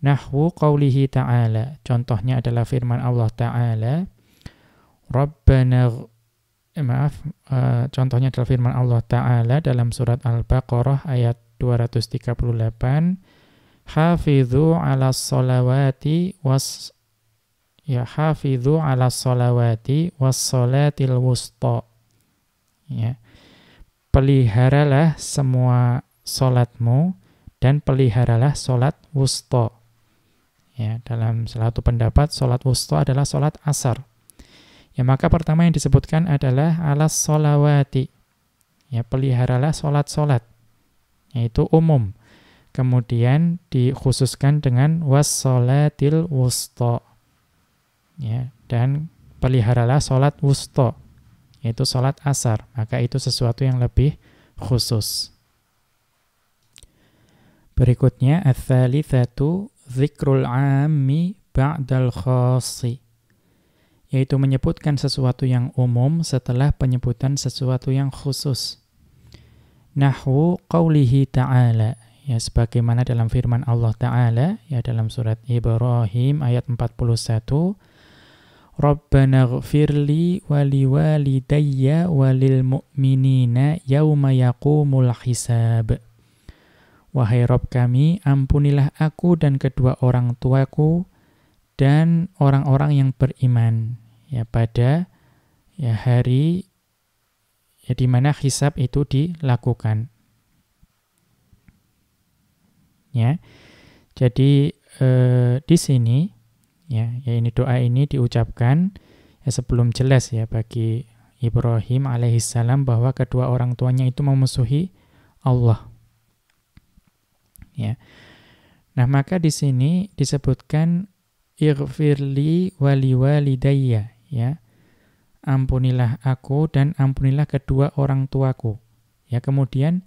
Nahwu qaulihi ta'ala. Contohnya adalah firman Allah Ta'ala. Contohnya adalah firman Allah Ta'ala dalam surat Al-Baqarah ayat 238. Hafidhu 'alas salawati hafidhu 'alas salawati was salatil wusta. Ya. Peliharalah semua salatmu dan peliharalah salat wusta. Ya, dalam salah satu pendapat salat wusta adalah salat asar. Ya, maka pertama yang disebutkan adalah alas sholawati. Ya, peliharalah sholat-sholat. Yaitu umum. Kemudian dikhususkan dengan was-sholatil wusta. Ya, dan peliharalah sholat wusta. Yaitu sholat asar. Maka itu sesuatu yang lebih khusus. Berikutnya, ats-tsalitsatu dzikrul 'ammi ba'dal khassi. Yaitu menyebutkan sesuatu yang umum setelah penyebutan sesuatu yang khusus. Nahwu qaulihi ta'ala. Ya, sebagaimana dalam firman Allah Ta'ala, ya, dalam surat Ibrahim ayat 41. Rabbana ghfirli waliwalidayya walil mu'minina yawma yaqumul hisab. Wahai Rabb kami, ampunilah aku dan kedua orang tuaku dan orang-orang yang beriman, ya, pada, ya, hari, ya, di mana hisab itu dilakukan. Ya. Jadi di sini, ya, ini doa ini diucapkan, ya, sebelum jelas, ya, bagi Ibrahim alaihissalam bahwa kedua orang tuanya itu memusuhi Allah. Ya. Nah, maka di sini disebutkan ighfirli waliwalidayya, ya. Ampunilah aku dan ampunilah kedua orang tuaku. Ya, kemudian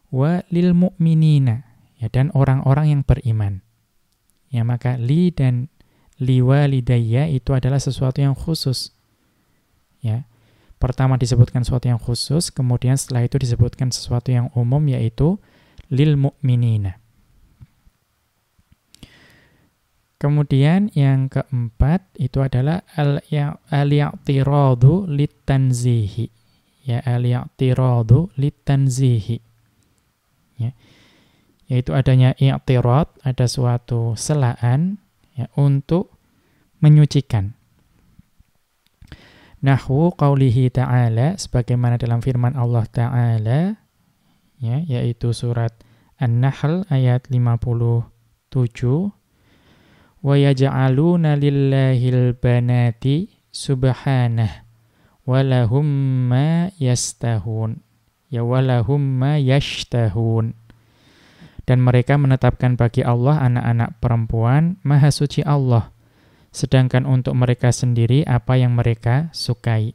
walil mu'minina, ya, dan orang-orang yang beriman. Ya, maka li dan liwalidayya itu adalah sesuatu yang khusus. Ya. Pertama disebutkan sesuatu yang khusus, kemudian setelah itu disebutkan sesuatu yang umum, yaitu lil mu'minina. Kemudian yang keempat itu adalah al-i'tiradu litanzihi. Ya, al-i'tiradu litanzihi. Ya. Yaitu adanya i'tirad, ada suatu celaan ya, untuk menyucikan. Nahwu qaulihi ta'ala, sebagaimana dalam firman Allah Ta'ala, ya, yaitu surat An-Nahl ayat 57, wa yaj'aluna lillahil banati subhanah walahum ma yastahun. Ya, walahum ma yashtahun. Dan mereka menetapkan bagi Allah anak-anak perempuan, maha suci Allah, sedangkan untuk mereka sendiri apa yang mereka sukai.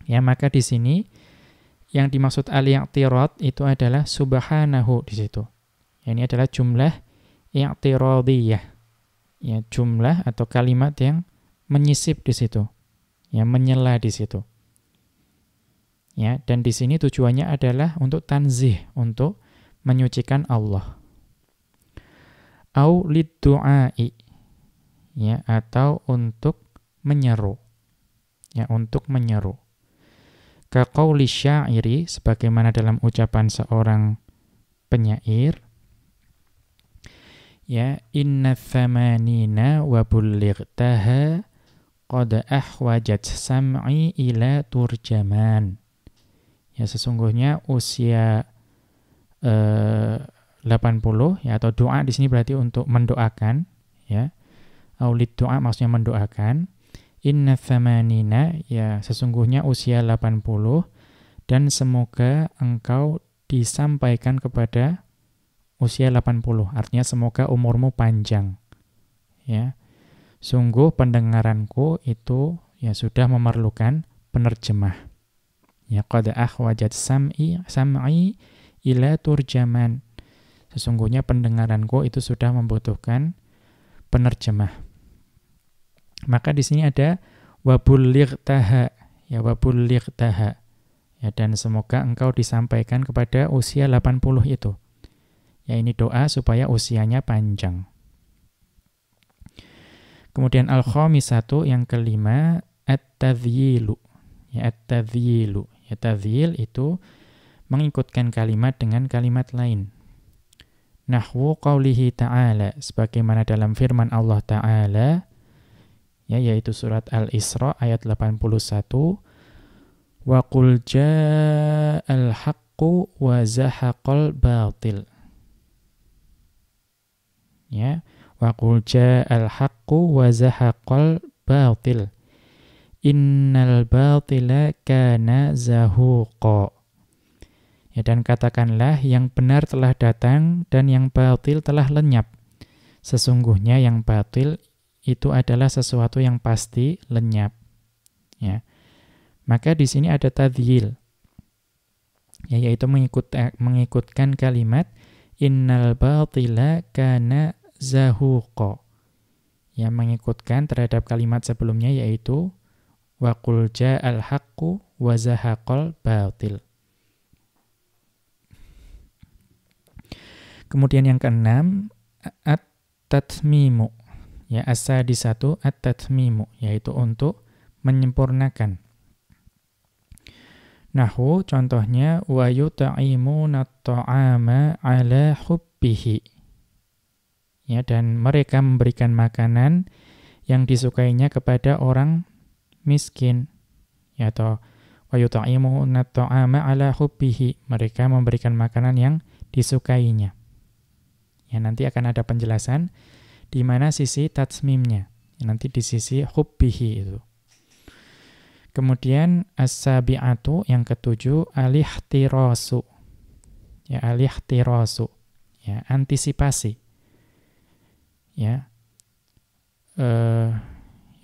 Ya, maka di sini yang dimaksud al-i'tirad itu adalah subhanahu di situ. Ya, ini adalah jumlah i'tiradiyah. Ya, jumlah atau kalimat yang menyisip di situ. Ya, menyela di situ. Ya, dan di sini tujuannya adalah untuk tanzih, untuk menyucikan Allah. Au lid-du'ai, ya, atau untuk menyeru. Ya, untuk menyeru. Ka qauli syairi, sebagaimana dalam ucapan seorang penyair, ya, inna thamanina wa bullightaha qad ahwajat sam'i ila turjaman. Ya, sesungguhnya usia 80, ya, atau doa di sini berarti untuk mendoakan, ya. Aulid doa maksudnya mendoakan. Inna thamanina, ya, sesungguhnya usia 80, dan semoga engkau disampaikan kepada usia 80. Artinya semoga umurmu panjang. Ya. Sungguh pendengaranku itu ya sudah memerlukan penerjemah. Ya, qad ahwajat sam'i ila turjaman. Sesungguhnya pendengaranku itu sudah membutuhkan penerjemah. Maka di sini ada wabullightaha, ya, wabullightaha. Ya, dan semoga engkau disampaikan kepada usia 80 itu. Ya, ini doa supaya usianya panjang. Kemudian al-khamisatu, yang kelima, at-tadhyilu. Ya, at-tadhyilu. Ya, tadhyil itu mengikutkan kalimat dengan kalimat lain. Nahwu qaulihi ta'ala, sebagaimana dalam firman Allah Ta'ala, ya, yaitu surat Al-Isra ayat 81, wa qul ja'al haqqu wa zahaqal batil. Ya, wa qul ja'al haqqu wa zahaqal batil. Innal batila kana zahuqa. Ya, dan katakanlah yang benar telah datang dan yang batil telah lenyap. Sesungguhnya yang batil itu adalah sesuatu yang pasti lenyap. Ya. Maka di sini ada tadhyil. Ya, yaitu mengikutkan kalimat innal batila kana zahuqa. Ya, mengikutkan terhadap kalimat sebelumnya, yaitu wa qul ja'al haqqu wa zahaqal batil. Kemudian yang keenam, at-tatmimu. Ya, as-sadisatu at-tatmimu, yaitu untuk menyempurnakan. Nahwu, contohnya, wa yut'imuna at-ta'ama ala hubbihi. Ya, dan mereka memberikan makanan yang disukainya kepada orang miskin. Ya, atau wa yut'imuna at-ta'ama ala hubbihi, mereka memberikan makanan yang disukainya. Ya, nanti akan ada penjelasan di mana sisi tatsmimnya. Ya, nanti di sisi hubbihi itu. Kemudian as-sabi'atu, yang ketujuh, al-ihtirasu. Ya, al-ihtirasu. Ya, antisipasi. Ya.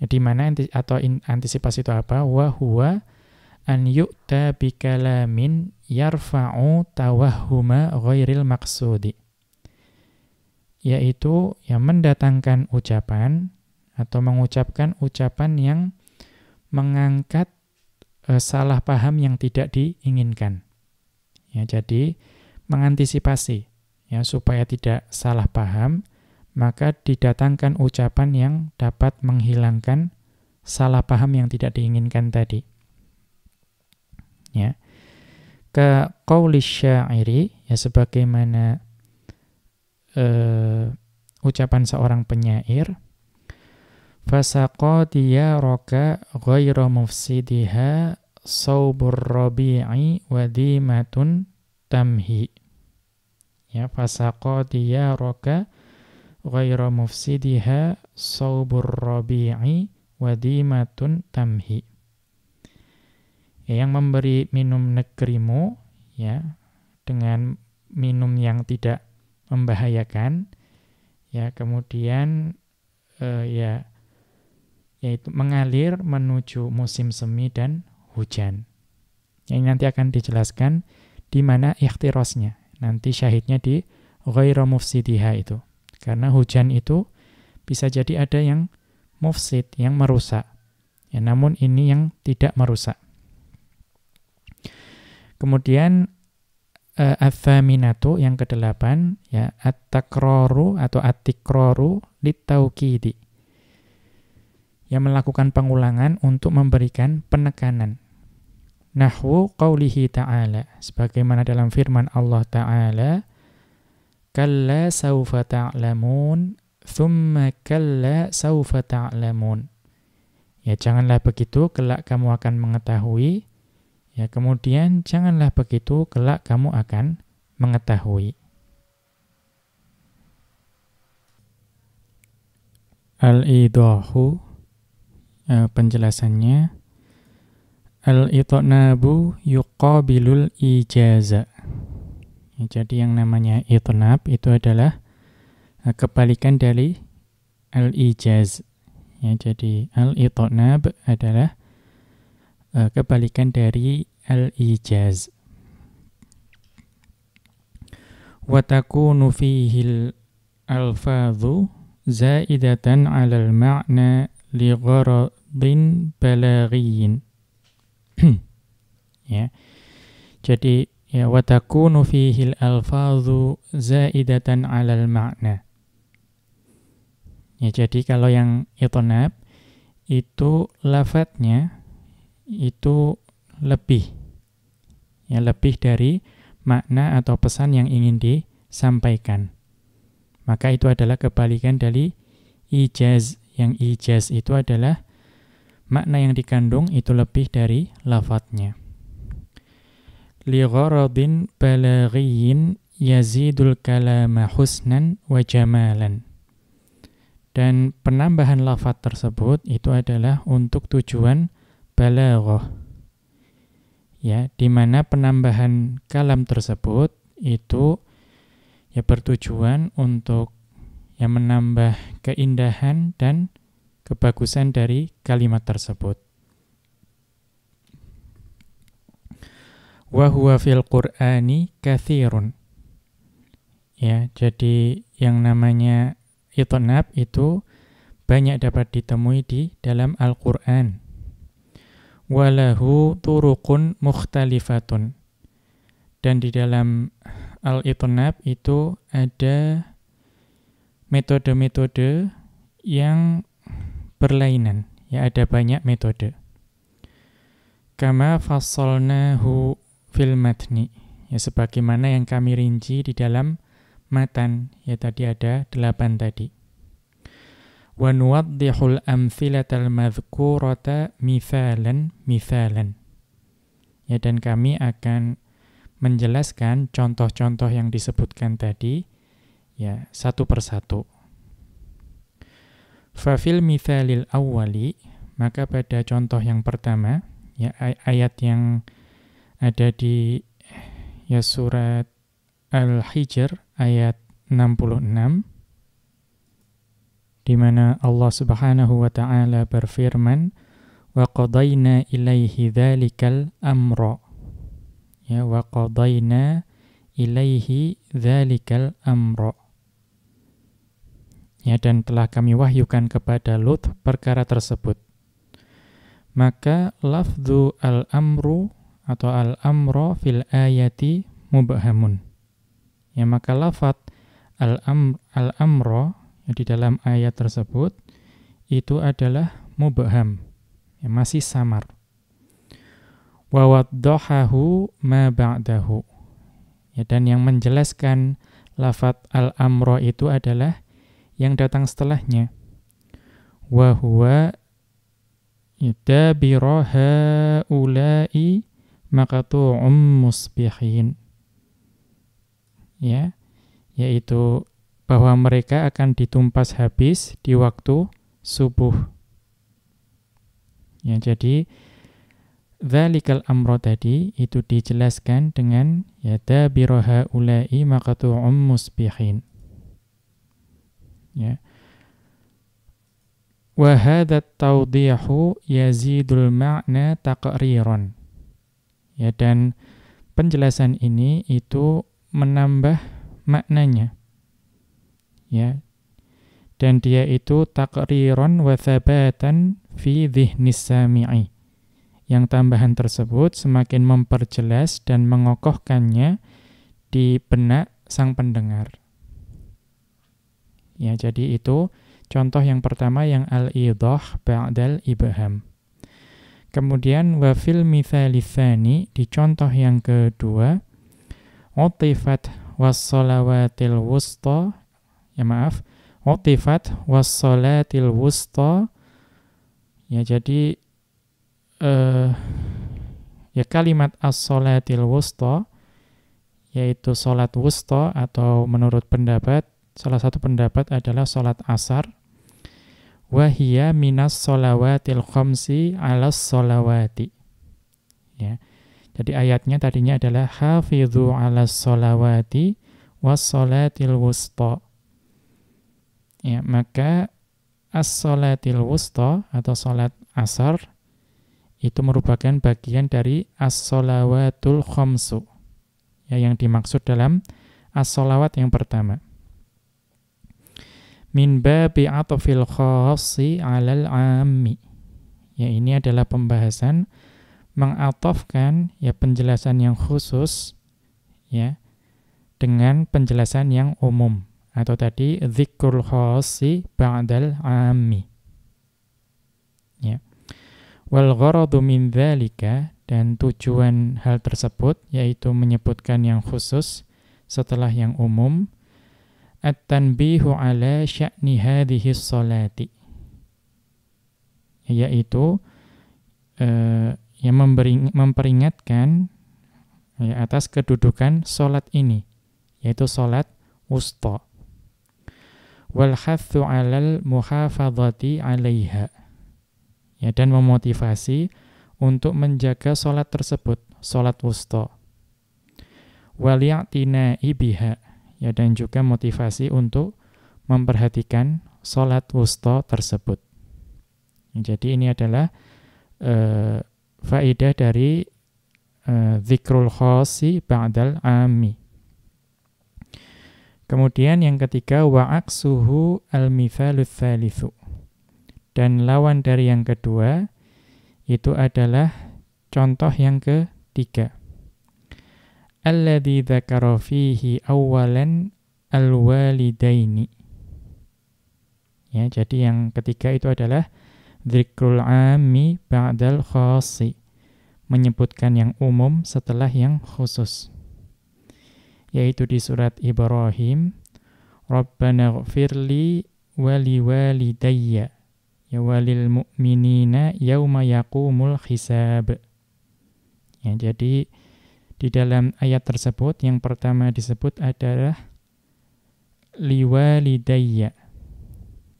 Di mana antisipasi itu apa? Wa huwa an yu'ta bi kalamin yarfa'u tawahhuma ghairil maqsudi. yaitu ya mendatangkan ucapan atau mengucapkan ucapan yang mengangkat salah paham yang tidak diinginkan. Ya, jadi mengantisipasi ya supaya tidak salah paham, maka didatangkan ucapan yang dapat menghilangkan salah paham yang tidak diinginkan tadi. Ya. Ka qauli syairi, ya sebagaimana ucapan seorang penyair, fasaqa diyaraka ghairu mufsidiha saubur rabi'i wadimatun tamhi. Ya, fasaqa diyaraka ghairu mufsidiha saubur rabi'i wadimatun tamhi. Ya, yang memberi minum negerimu ya dengan minum yang tidak membahayakan, ya kemudian yaitu mengalir menuju musim semi dan hujan. Yang nanti akan dijelaskan di mana ikhtirasnya. Nanti syahidnya di ghairu mufsidiha itu. Karena hujan itu bisa jadi ada yang mufsid, yang merusak. Ya, namun ini yang tidak merusak. Kemudian ats-tsaminatu yang ke-8 ya at-takraru atau at-tikraru lit-taukidi. Yang melakukan pengulangan untuk memberikan penekanan. Nahwu qaulihi ta'ala, sebagaimana dalam firman Allah Ta'ala, kalla sawfa ta'lamun thumma kalla sawfa ta'lamun. Ya, janganlah begitu, kelak kamu akan mengetahui. Ya, kemudian janganlah begitu, kelak kamu akan mengetahui. Al-idahu, penjelasannya, al-itnabu yuqabilul ijaza. Ya, jadi yang namanya itnab itu adalah kebalikan dari al-ijaz. Ya, jadi al-itnab adalah kebalikan dari al-ijaz. Wa takunu fihi al-alfadhu zaidatan 'ala al-ma'na li gharadin balaghiyin. Ya. Jadi ya wa takunu fihi al-alfadhu zaidatan 'ala al-ma'na. Ya, jadi kalau yang itnab itu lafadznya itu lebih dari makna atau pesan yang ingin disampaikan. Maka itu adalah kebalikan dari ijaz. Yang ijaz itu adalah makna yang dikandung itu lebih dari lafadznya. Li gharadin balaghiyin yazidul kalama husnan wa jamalan. Dan penambahan lafadz tersebut itu adalah untuk tujuan balaghah. Ya, di mana penambahan kalam tersebut itu ya bertujuan untuk ya menambah keindahan dan kebagusan dari kalimat tersebut. Wa huwa fil Qur'ani katsirun. Ya, jadi yang namanya itnab itu banyak dapat ditemui di dalam Al-Qur'an. Walahu turuqun mukhtalifatun. Dan di dalam al-itnab itu ada metode-metode yang berlainan. Ya, ada banyak metode. Kama fassalnahu fil matni. Ya, sebagaimana yang kami rinci di dalam matan. Ya, tadi ada 8 tadi. Wa nuwaddihul amthilatal madhkurata mithalan. Ya, dan kami akan menjelaskan contoh-contoh yang disebutkan tadi ya satu persatu. Fa fil mithalil awwali, maka pada contoh yang pertama ya ayat yang ada di ya surat Al-Hijr ayat 66, di mana Allah Subhanahu wa taala berfirman, wa qadayna ilaihi dzalikal amra. Ya, wa qadayna ilaihi dzalikal amra. Ya, dan telah kami wahyukan kepada Lut perkara tersebut. Maka lafdzu al-amru atau al-amro fil ayati mubhamun. Ya, maka lafadz al-amro di dalam ayat tersebut itu adalah mubham, ya, masih samar. Wa waddahahu ma ba'dahu. Ya, dan yang menjelaskan lafadz al-amro itu adalah yang datang setelahnya. Wa huwa dabira haula'i maqtu'um musbihin. Ya, yaitu bahwa mereka akan ditumpas habis di waktu subuh. Ya, jadi dzalikal amro tadi itu dijelaskan dengan ya dabira haula'i maqtu'um musbihin. Ya. Wa hadza tawdihu yazidul ma'na taqriran. Ya, dan penjelasan ini itu menambah maknanya. Ya. Dan dia itu taqriran wa thabatan fi dhihnis sami'i. Yang tambahan tersebut semakin memperjelas dan mengokohkannya di benak sang pendengar. Ya, jadi itu contoh yang pertama yang al-idhah ba'dal ibham. Kemudian wa fil mithali tsani, di contoh yang kedua, utifat was-shalawatil wusta, utifat was-shalatil wusta. Ya, jadi ya kalimat as-shalatil wusta yaitu salat wusta, atau menurut pendapat, salah satu pendapat adalah salat asar. Wahia minas sholawatil khamsi alas sholawati. Ya. Jadi ayatnya tadinya adalah hafidhu alas sholawati was sholatil wusta. Ya, maka as-sholatil wusta atau salat asar itu merupakan bagian dari as-sholawatul khamsu. Ya, yang dimaksud dalam as-sholawat yang pertama. Min babi atfil khassi 'alal 'ammi. Ya, ini adalah pembahasan mengatofkan ya penjelasan yang khusus ya dengan penjelasan yang umum, atau tadi dzikrul khassi ba'dal 'ammi. Ya. Wal gharadu min dzalika, dan tujuan hal tersebut yaitu menyebutkan yang khusus setelah yang umum, at-tanbihu ala sya'ni hadhihi sholati, yaitu yang memperingatkan ya, atas kedudukan sholat ini, yaitu sholat wusta. Wal hathu alal muhafadhati alaiha, ya, dan memotivasi untuk menjaga sholat tersebut, sholat wusta. Wal ya'tina'i biha, ya, dan juga motivasi untuk memperhatikan sholat wusta tersebut. Jadi ini adalah faedah dari dzikrul khassi ba'dal 'ammi. Kemudian yang ketiga, wa'aksuhu al-mithalu tsalitsu, dan lawan dari yang kedua itu adalah contoh yang ketiga. Alladzi dzakara fihi awwalan al-walidaini. Ya, jadi yang ketiga itu adalah dzikrul 'ammi ba'dal khassi, menyebutkan yang umum setelah yang khusus. Yaitu di surat Ibrahim, Rabbana ighfirli wa liwalidayya ya walil mu'minina yauma yaqumul hisab. Ya, jadi di dalam ayat tersebut yang pertama disebut adalah liwalidayya.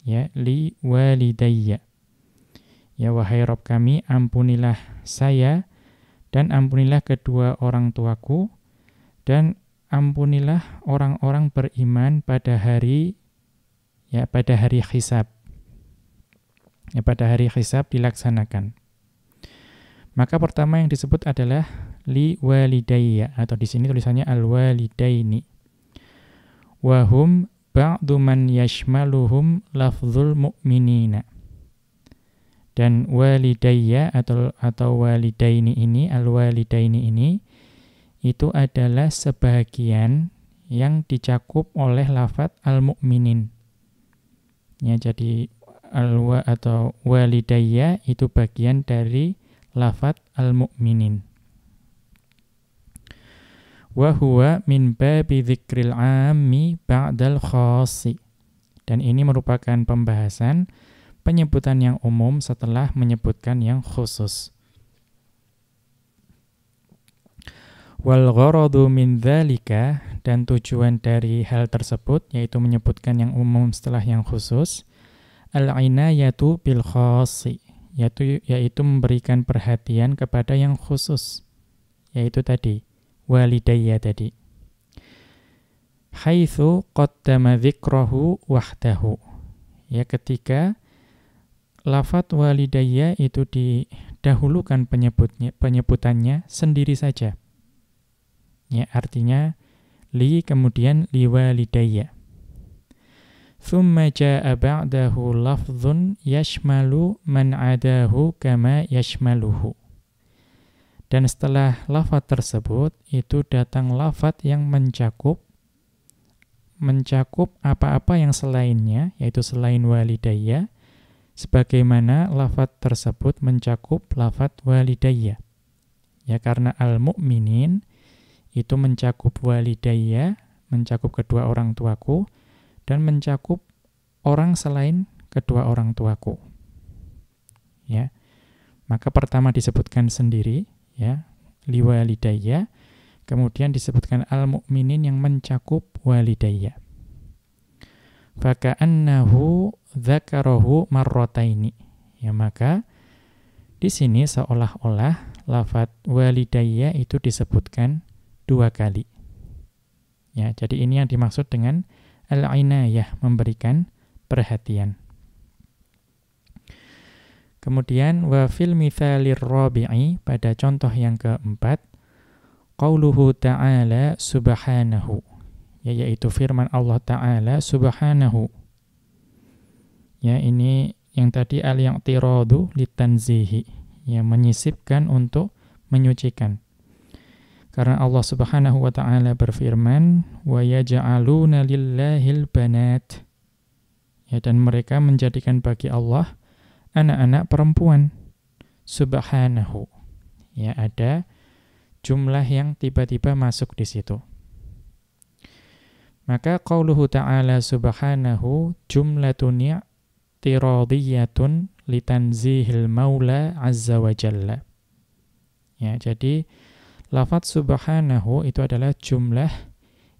Ya, liwalidayya. Ya, wahai Rabb kami, ampunilah saya dan ampunilah kedua orang tuaku dan ampunilah orang-orang beriman pada hari hisab. Ya, pada hari hisab dilaksanakan. Maka pertama yang disebut adalah li walidayya, atau di sini tulisannya al walidaini. Wahum ba'du man yashmaluhum lafzul mu'minina. Dan walidayya atau walidaini ini, al-walidaini ini, itu adalah sebahagian yang dicakup oleh lafaz al-mu'minin. Ya, jadi alwa atau walidayya itu bagian dari lafaz al-mu'minin. Wa huwa min babi dzikril 'ammi ba'dal khassi. Dan ini merupakan pembahasan penyebutan yang umum setelah menyebutkan yang khusus. Wal gharadu min dzalika, dan tujuan dari hal tersebut yaitu menyebutkan yang umum setelah yang khusus, al-inayatu bil khassi, yaitu memberikan perhatian kepada yang khusus, yaitu tadi walidayya tadi. Haitsu qaddama dzikrahu wahdahu. Ya, ketika lafaz walidayya itu didahulukan penyebutannya sendiri saja. Ya, artinya li kemudian liwalidayya. Tsumma jaa'a ba'dahu lafdzun yashmalu man 'adahu kama yashmaluhu. Dan setelah lafaz tersebut itu datang lafaz yang mencakup apa-apa yang selainnya, yaitu selain walidayya, sebagaimana lafaz tersebut mencakup lafaz walidayya. Ya, karena al-mu'minin itu mencakup walidayya, mencakup kedua orang tuaku, dan mencakup orang selain kedua orang tuaku. Ya, maka pertama disebutkan sendiri, ya, liwalidayya, kemudian disebutkan al-mu'minin yang mencakup walidayya. Faka'annahu dzakarahu marrataini. Ya, maka di sini seolah-olah lafaz walidayya itu disebutkan 2 kali. Ya, jadi ini yang dimaksud dengan al-inayah, memberikan perhatian. Kemudian wa fil mitsalir rabi'i, pada contoh yang keempat, qauluhu ta'ala subhanahu, yaitu firman Allah Ta'ala subhanahu. Ya, ini yang tadi al-i'tiradu litanzihi, ya, menyisipkan untuk menyucikan. Karena Allah Subhanahu wa ta'ala berfirman, wa yaj'aluna lillahil banat. Ya, dan mereka menjadikan bagi Allah anak-anak perempuan. Subhanahu. Ya, ada jumlah yang tiba-tiba masuk di situ. Maka qauluhu ta'ala subhanahu jumlatun i'tiradiyatun litanzihil maula azza wa jalla. Ya, jadi lafaz subhanahu itu adalah jumlah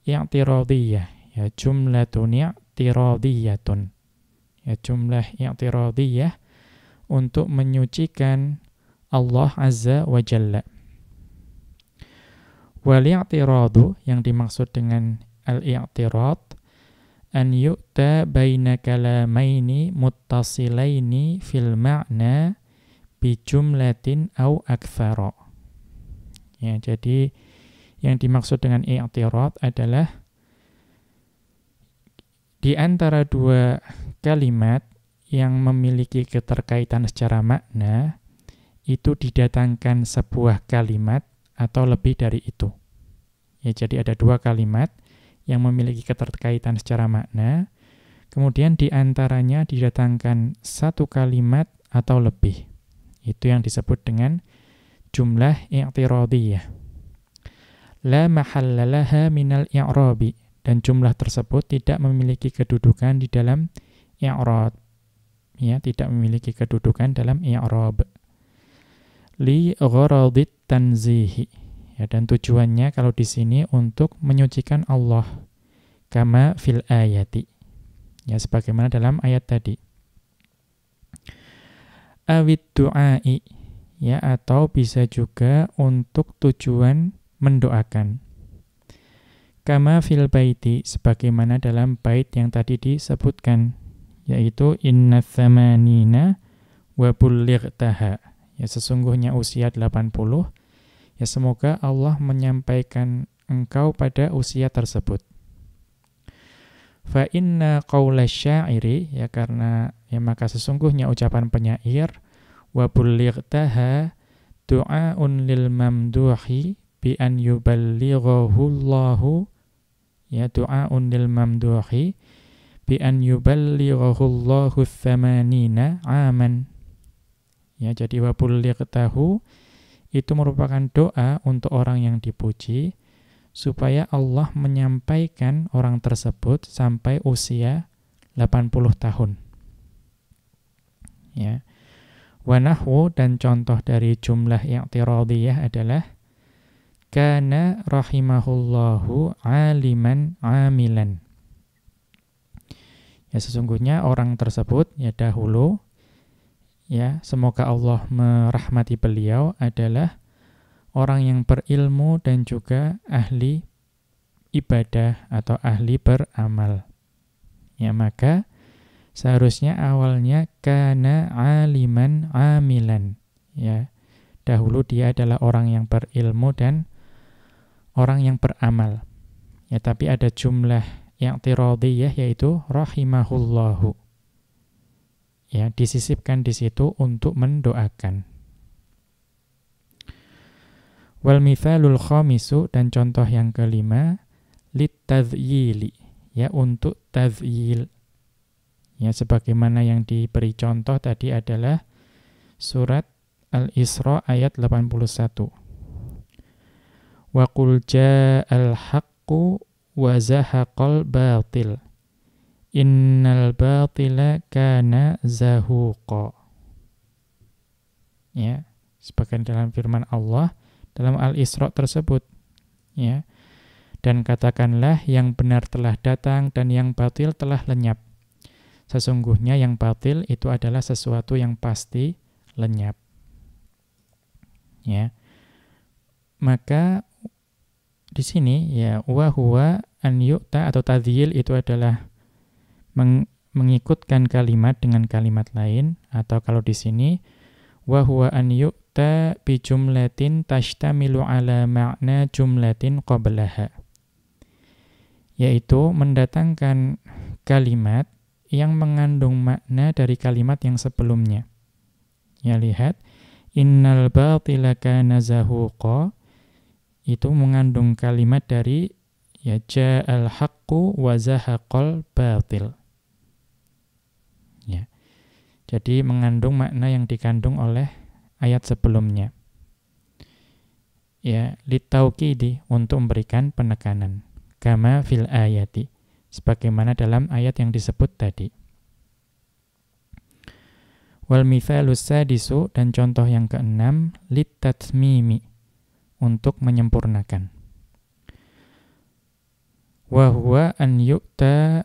i'tiradiyah, ya, jumlatun i'tiradiyatun. Ya, jumlah i'tiradiyah untuk menyucikan Allah azza wa jalla. Wal i'tiradu, yang dimaksud dengan al-i'tirad, an yu'ta baina kalamaini muttasilaini fil ma'na bi jumlatin au aktsara. Ya, jadi yang dimaksud dengan i'tirad adalah di antara 2 kalimat yang memiliki keterkaitan secara makna itu didatangkan sebuah kalimat atau lebih dari itu. Ya, jadi ada 2 kalimat yang memiliki keterkaitan secara makna, kemudian di antaranya didatangkan 1 kalimat atau lebih. Itu yang disebut dengan jumlah i'tiradiyah. La mahalla laha minal i'rabi, dan jumlah tersebut tidak memiliki kedudukan di dalam i'rab. Ya, tidak memiliki kedudukan dalam i'rab. Li gharadit tanzihi. Ya, dan tujuannya kalau di sini untuk menyucikan Allah. Kama fil ayati. Ya, sebagaimana dalam ayat tadi. Awid du'ai. Ya, atau bisa juga untuk tujuan mendoakan. Kama fil baiti, sebagaimana dalam bait yang tadi disebutkan, yaitu inna tsamanina wa bullightaha. Ya, sesungguhnya usia 80. Ya, semoga Allah menyampaikan engkau pada usia tersebut. Fa inna qaula syairi, ya karena ya maka sesungguhnya ucapan penyair, wa bullightaha du'aun lil mamduhi bi an yuballighahu Allahu, ya du'aun lil mamduhi bi an yuballighahu Allahu tsamanina aman. Ya, jadi wa bullightahu itu merupakan doa untuk orang yang dipuji supaya Allah menyampaikan orang tersebut sampai usia 80 tahun. Ya. Wa nahwu, dan contoh dari jumlah i'tiradiyah adalah kana rahimahullahu aliman amilan. Ya, sesungguhnya orang tersebut ya dahulu, ya semoga Allah merahmati beliau, adalah orang yang berilmu dan juga ahli ibadah atau ahli beramal. Ya, maka seharusnya awalnya kana aliman amilan. Ya, dahulu dia adalah orang yang berilmu dan orang yang beramal. Ya, tapi ada jumlah yang i'tiradiyah yaitu rahimahullahu. Ya, disisipkan di situ untuk mendoakan. Wal mithalul khamisu, dan contoh yang kelima, litadhyili, ya untuk tadhyil. Ya, sebagaimana yang diberi contoh tadi adalah surat Al-Isra ayat 81. Wa qul ja'al haqqu wa zahaqal batil. Innal batila kana zahuqa. Ya, sebagian dalam firman Allah dalam Al-Isra tersebut, ya. Dan katakanlah yang benar telah datang dan yang batil telah lenyap. Sesungguhnya yang batil itu adalah sesuatu yang pasti lenyap. Ya. Maka di sini ya wa huwa an yu'ta atau tadhyil itu adalah mengikutkan kalimat dengan kalimat lain, atau kalau di sini wa huwa an yu'ta bi jumlatin tashtamilu ala ma'na jumlatin qablaha, yaitu mendatangkan kalimat yang mengandung makna dari kalimat yang sebelumnya. Ya, lihat, innal batila kana zahuqa itu mengandung kalimat dari ya ja'al haqqu wa zahaqal batil. Ya. Jadi mengandung makna yang dikandung oleh ayat sebelumnya. Ya, litaukidi, untuk memberikan penekanan. Kama fil ayati, sebagaimana dalam ayat yang disebut tadi. Wal mithalus sadisu, dan contoh yang keenam, litatmimi, untuk menyempurnakan. Wa huwa an yu'ta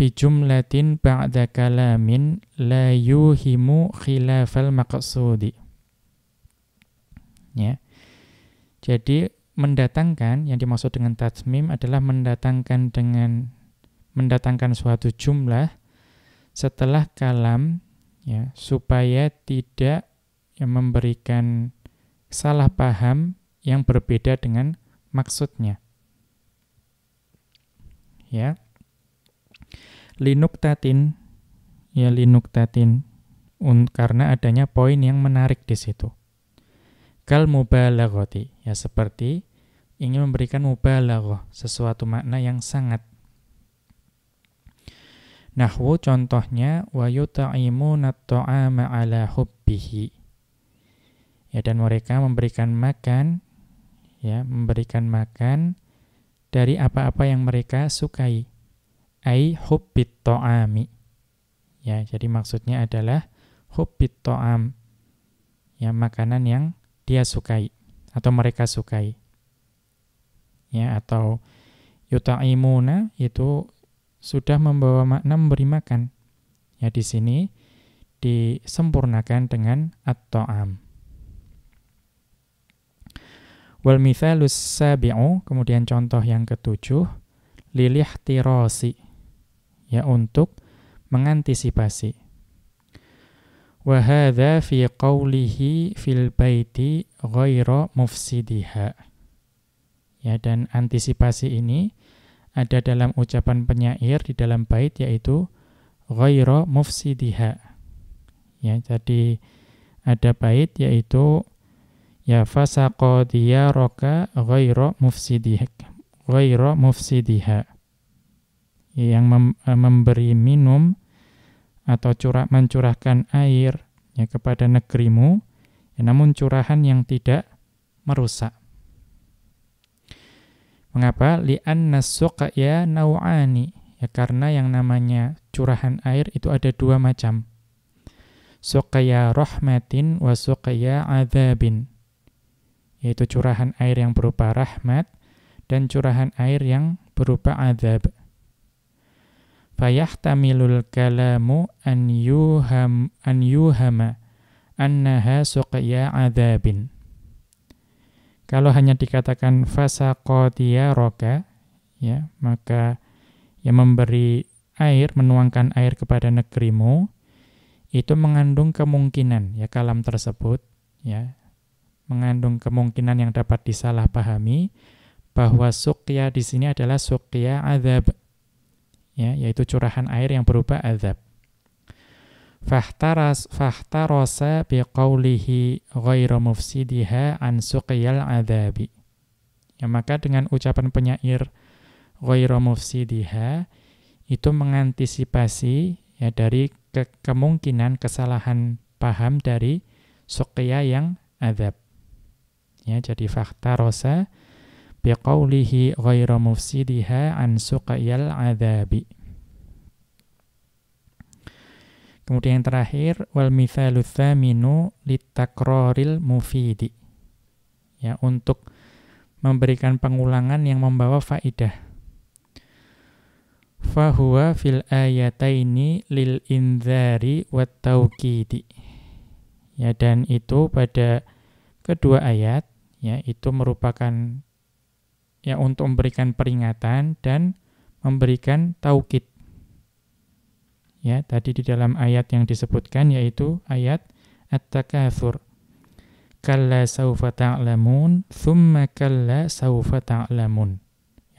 bi jumlatin ba'da kalamin la yuhimu khilafal maqsudi. Ya. Jadi mendatangkan, yang dimaksud dengan tatmim adalah mendatangkan suatu jumlah setelah kalam, ya, supaya tidak memberikan salah paham yang berbeda dengan maksudnya. Ya. Linuktatin, ya linuktatin, karena adanya poin yang menarik di situ. Kal mubalaghati, ya seperti ingin memberikan mubalaghah, sesuatu makna yang sangat. Nahwu, contohnya wa yut'imuna at-ta'ama ala hubbihi. Ya, dan mereka memberikan makan, ya, memberikan makan dari apa-apa yang mereka sukai. Ai hubbit ta'ami. Ya, jadi maksudnya adalah hubbit ta'am. Ya, makanan yang dia sukai atau mereka sukai. Ya, atau yuta'imuna itu sudah membawa makna memberi makan. Ya, di sini disempurnakan dengan at-ta'am. Wal mithalus sabi'u, kemudian contoh yang ketujuh, lilihtirasi, ya untuk mengantisipasi. Wa hadza fi qawlihi fil baiti ghaira mufsidiha. Ya, dan antisipasi ini ada dalam ucapan penyair di dalam bait, yaitu ghaira mufsidiha. Ya, jadi ada bait yaitu ya fasaqa diyaraka ghaira mufsidiha, yang memberi minum atau mencurahkan air ya kepada negerimu, ya, namun curahan yang tidak merusak. Mengapa? Li'anna suqya naw'ani, ya karena yang namanya curahan air itu ada dua macam. Suqya rahmatin wa suqya adzabin, yaitu curahan air yang berupa rahmat dan curahan air yang berupa adzab. Fayahtamilul kalamu an yuhama annaha suqya adzabin. Kalau hanya dikatakan fasaqa diyaraka, ya, maka yang memberi air, menuangkan air kepada negerimu, itu mengandung kemungkinan, ya, kalam tersebut, ya, mengandung kemungkinan yang dapat disalahpahami bahwa suqya di sini adalah suqya adzab, ya, yaitu curahan air yang berupa adzab. Fahtarasa biqaulihi ghairu mufsidiha an suqyal adzabi. Ya, maka dengan ucapan penyair ghairu mufsidiha itu mengantisipasi, ya, dari kemungkinan kesalahan paham dari suqya yang adzab. Ya, jadi fahtarasa biqaulihi ghairu mufsidiha an suqyal adzabi. Kemudian yang terakhir, wal mithalu tsaminu litakroril mufidi. Ya, untuk memberikan pengulangan yang membawa faidah. Fahuwa fil ayataini lil indzari wat tauqidi. Ya, dan itu pada kedua ayat, ya, itu merupakan, ya, untuk memberikan peringatan dan memberikan taukid. Ya, tadi di dalam ayat yang disebutkan yaitu ayat At-Takatsur. Kalla saufa ta'lamun, thumma kalla saufa ta'lamun.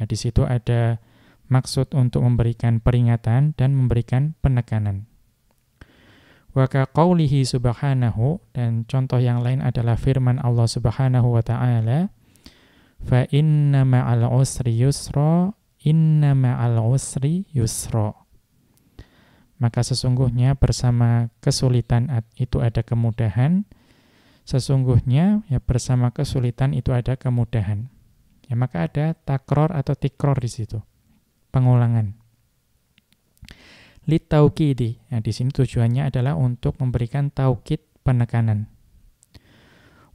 Ya, di situ ada maksud untuk memberikan peringatan dan memberikan penekanan. Wa ka qaulihi subhanahu, dan contoh yang lain adalah firman Allah Subhanahu wa ta'ala, fa inna ma'al usri yusra, inna ma'al usri yusra. Maka sesungguhnya bersama kesulitan itu ada kemudahan. Sesungguhnya, ya, bersama kesulitan itu ada kemudahan. Ya, maka ada takror atau tikror di situ, pengulangan. Litauqidi. Nah, di sini tujuannya adalah untuk memberikan taukid, penekanan.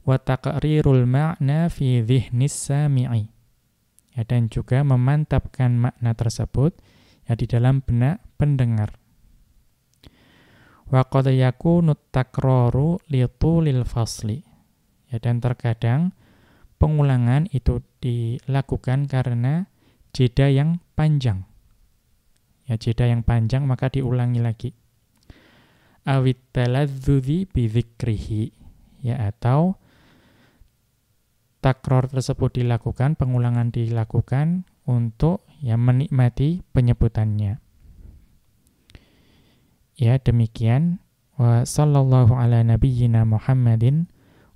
Wa taqrirul ma'na fi dhihnis sami'i. Ya, dan juga memantapkan makna tersebut, ya, di dalam benak pendengar. Wa qad yakunu takraru li tulil fasli. Ya, dan terkadang pengulangan itu dilakukan karena jeda yang panjang. Ya, jeda yang panjang maka diulangi lagi. Awit taladzudzi bi dzikrihi. Ya, atau takror tersebut dilakukan, pengulangan dilakukan untuk, ya, menikmati penyebutannya. Ya, demikian. Wa sallallahu ala nabiyyina Muhammadin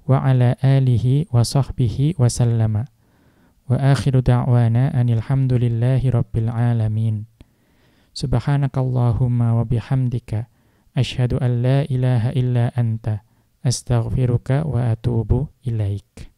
wa ala alihi wa sahbihi wa sallama. Wa akhiru da'wana anil hamdulillahi rabbil alamin. Subhanakallahumma wa bihamdika asyhadu an la ilaha illa anta astaghfiruka wa atubu ilaik.